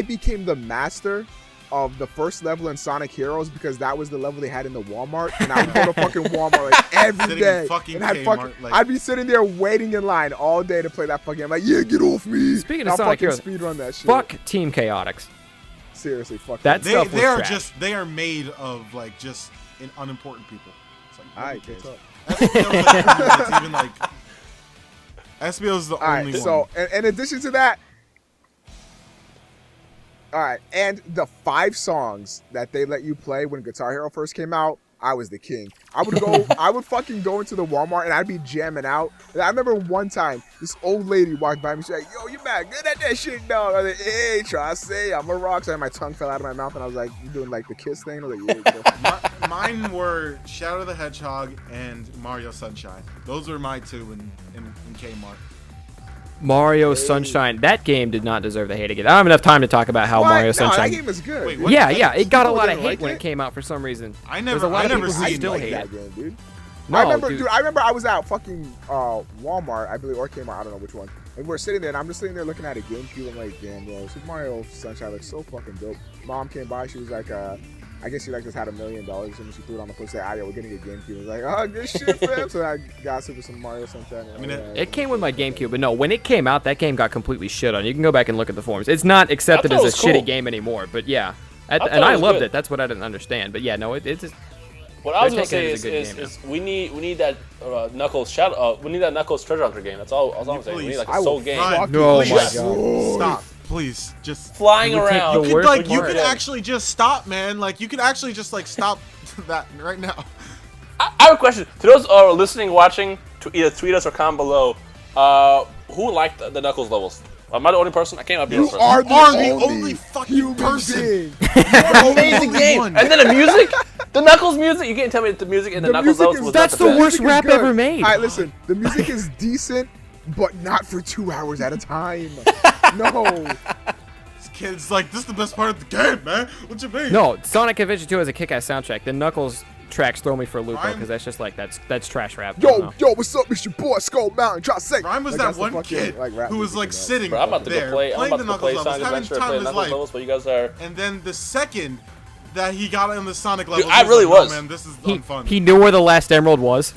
became the master of the first level in Sonic Heroes because that was the level they had in the Walmart, and I would go to fucking Walmart like every day, and I'd be sitting there waiting in line all day to play that fucking game. Like, yeah, get off me. Speaking of Sonic Heroes, speedrun that shit. Fuck Team Chaotix. Seriously, fuck that stuff. They are made of like just unimportant people. It's like, all right, good talk. It's even like SBO is the only one. So, in addition to that. All right, and the 5 songs that they let you play when Guitar Hero first came out, I was the king. I would fucking go into the Walmart and I'd be jamming out. And I remember one time, this old lady walked by me, she's like, yo, you mad good at that shit, dog. I was like, hey, try to say I'm a rock. So my tongue fell out of my mouth and I was like, you doing like the kiss thing? I was like, yeah. Mine were Shadow the Hedgehog and Mario Sunshine. Those were my 2 in Kmart. Mario Sunshine. That game did not deserve the hate again. I don't have enough time to talk about how Mario Sunshine. That game is good. Wait, yeah, it got a lot of hate when it came out for some reason. There's a lot of people who still hate that game, dude. No, I remember I was out fucking Walmart, I believe, or Kmart, I don't know which one. And we're sitting there, and I'm just sitting there looking at a GameCube. I'm like, damn, bro, Super Mario Sunshine looks so fucking dope. Mom came by, she was like, I guess she like just had $1 million and she threw it on the post. Said, "Ah, yeah, we're getting a GameCube." I was like, "Oh, good shit, fam." So I got Super some Mario sometime. I mean, It came with my GameCube, but no, when it came out, that game got completely shit on. You can go back and look at the forums. It's not accepted I as thought a it was cool. shitty game anymore, but yeah. And thought I it was loved good. it. That's what I didn't understand. But yeah, no, it's just, What I was They're gonna say taking it as a good is we need that Knuckles shadow. We need that Knuckles treasure hunter game. That's all I'm saying. We need like I a will soul game. Ryan, No, please, my God. Stop, please, just. Flying You would take around. the You worst could, like, you part. could actually just stop, man. Like, you could actually just like stop that right now. I have a question to those listening, watching. To either tweet us or comment below. Who liked the Knuckles levels? Am I the only person? I can't be the You only person. are the the only only fucking human person. being. Amazing Only game. one. And then the music, the Knuckles music. You can't tell me that the music in the Knuckles music levels is- was That's not the the best. worst music is rap good. ever made. All right, listen. The music is decent, but not for 2 hours at a time. No. This kid's like, this is the best part of the game, man. What you mean? No, Sonic Adventure 2 has a kick-ass soundtrack. The Knuckles tracks throw me for a loop, though, Rhyme- because that's just like, that's trash rap. I don't know. Yo, what's up? It's your boy Skull Mountain. Try to say. Ryan was Like, that that's the one fucking, kid like, rap who was music like and that. sitting Bro, I'm about to there, go play. I'm playing about the to go Knuckles play levels, Sonic having Adventure, time play of his Knuckles life. levels, but you guys are. And then the second that he got on the Sonic levels, I he was really like, no, was. man, this is He, unfun. he knew where the last emerald was.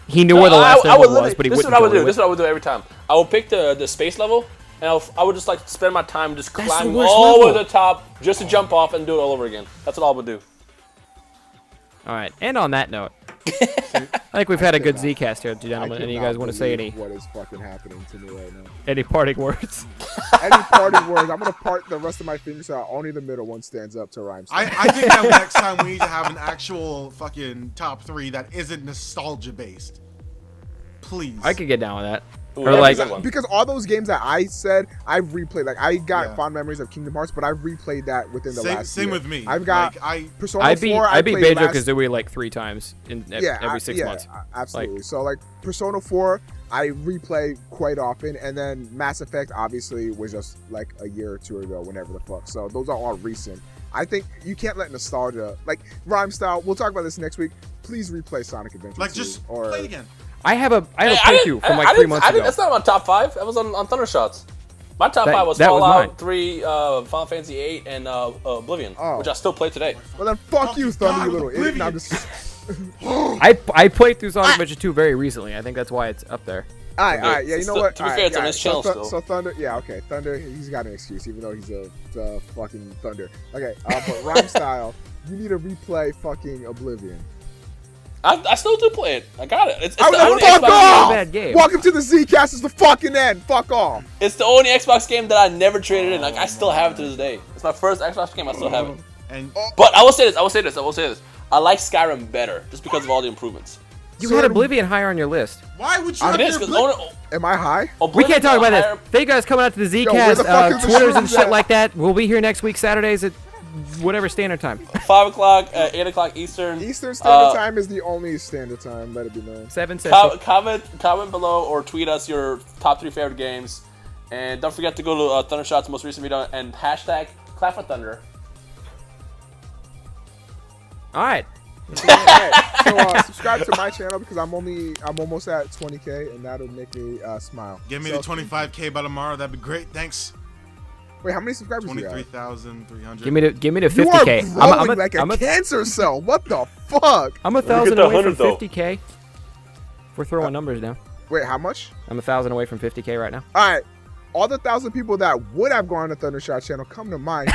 He knew where the last I would emerald was, literally- but he this is wouldn't what I would go do. to This is it. what I would do every time. I would pick the space level, and I would just like spend my time just That's the climbing worst all the way to level. the top just to jump off and do it all over again. That's what I would do. All right, and on that note, I think we've had a good Zcast here, gentlemen. And you guys want to say any What is fucking happening to me right now? parting words? Any parting words? I'm gonna part the rest of my fingers so only the middle one stands up to Rhymestyle. I think that next time we need to have an actual fucking top 3 that isn't nostalgia based. Please. I could get down with that. Ooh, Or that'd be like, a good one. Because all those games that I said, I've replayed. Like I got Yeah. fond memories of Kingdom Hearts, but I've replayed that within the last Same year. with me. I've got like, Persona I 4. beat played Banjo last- Kazooie like 3 times in every 6 months. Absolutely. So like Persona 4, I replay quite often, and then Mass Effect obviously was just like a year or 2 ago, whenever the fuck. So those are all recent. I think you can't let nostalgia, like Rhymestyle. We'll talk about this next week. Please replay Sonic Adventure. like 2, just or play it again. I have a Hey, I playthrough didn't- from I like 3 didn't- months I didn't- ago. That's not my top 5. That was on Thundershots. My top That- 5 was that was Fallout mine. 3, Final Fantasy 8, and Oblivion, Oh. which I still play today. Well then, fuck you, Thunder, God, you little idiot. No, I'm just. I played through Sonic Adventure 2 very recently. I think that's why it's up there. All right, yeah, you know what? To be All fair, right, it's on yeah, his channel so, still. So Thunder, yeah, okay, Thunder, he's got an excuse, even though he's a fucking Thunder. Okay, but Rhymestyle, you need to replay fucking Oblivion. I still do play it. I got it. It's I the was only like, fuck Xbox off! game. Bad game. Welcome to the Zcast. It's the fucking end. Fuck off. It's the only Xbox game that I never traded in. Like I still have it to this day. It's my first Xbox game. I still have it. And But I will say this. I like Skyrim better just because of all the improvements. You So had then- Oblivion higher on your list. why would you It have is your because Am I high? We can't talk about this. Thank you guys coming out to the Yo, where Zcast, the fuck is the Twitters and shoes shit at? like that. We'll be here next week Saturdays at whatever standard time. 5 o'clock, 8 o'clock Eastern. Eastern Standard Time is the only standard time. Let it be known. 7 Central. Comment below or tweet us your top 3 favorite games. And don't forget to go to Thundershot's most recent video and hashtag Clap for Thunder. All right. Alright, so subscribe to my channel because I'm almost at 20K and that'll make me smile. Give me So- the 25K by tomorrow. That'd be great. Thanks. Wait, how many subscribers do you have? 23,300. Give me to You are 50K. growing like a cancer cell. What the fuck? I'm 1,000 Look at the away from 100 though. 50K. We're throwing numbers down. Wait, how much? I'm 1,000 away from 50K right now. All right. All the 1,000 people that would have gone to Thundershot channel, come to mine.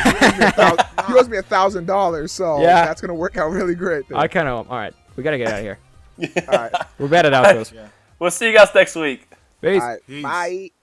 He owes me $1,000, so Yeah. that's gonna work out really great. Then. I kind of. All right. We got to get out of here. All right. We're bad at outros. We'll see you guys next week. Peace. All right. Peace. Bye.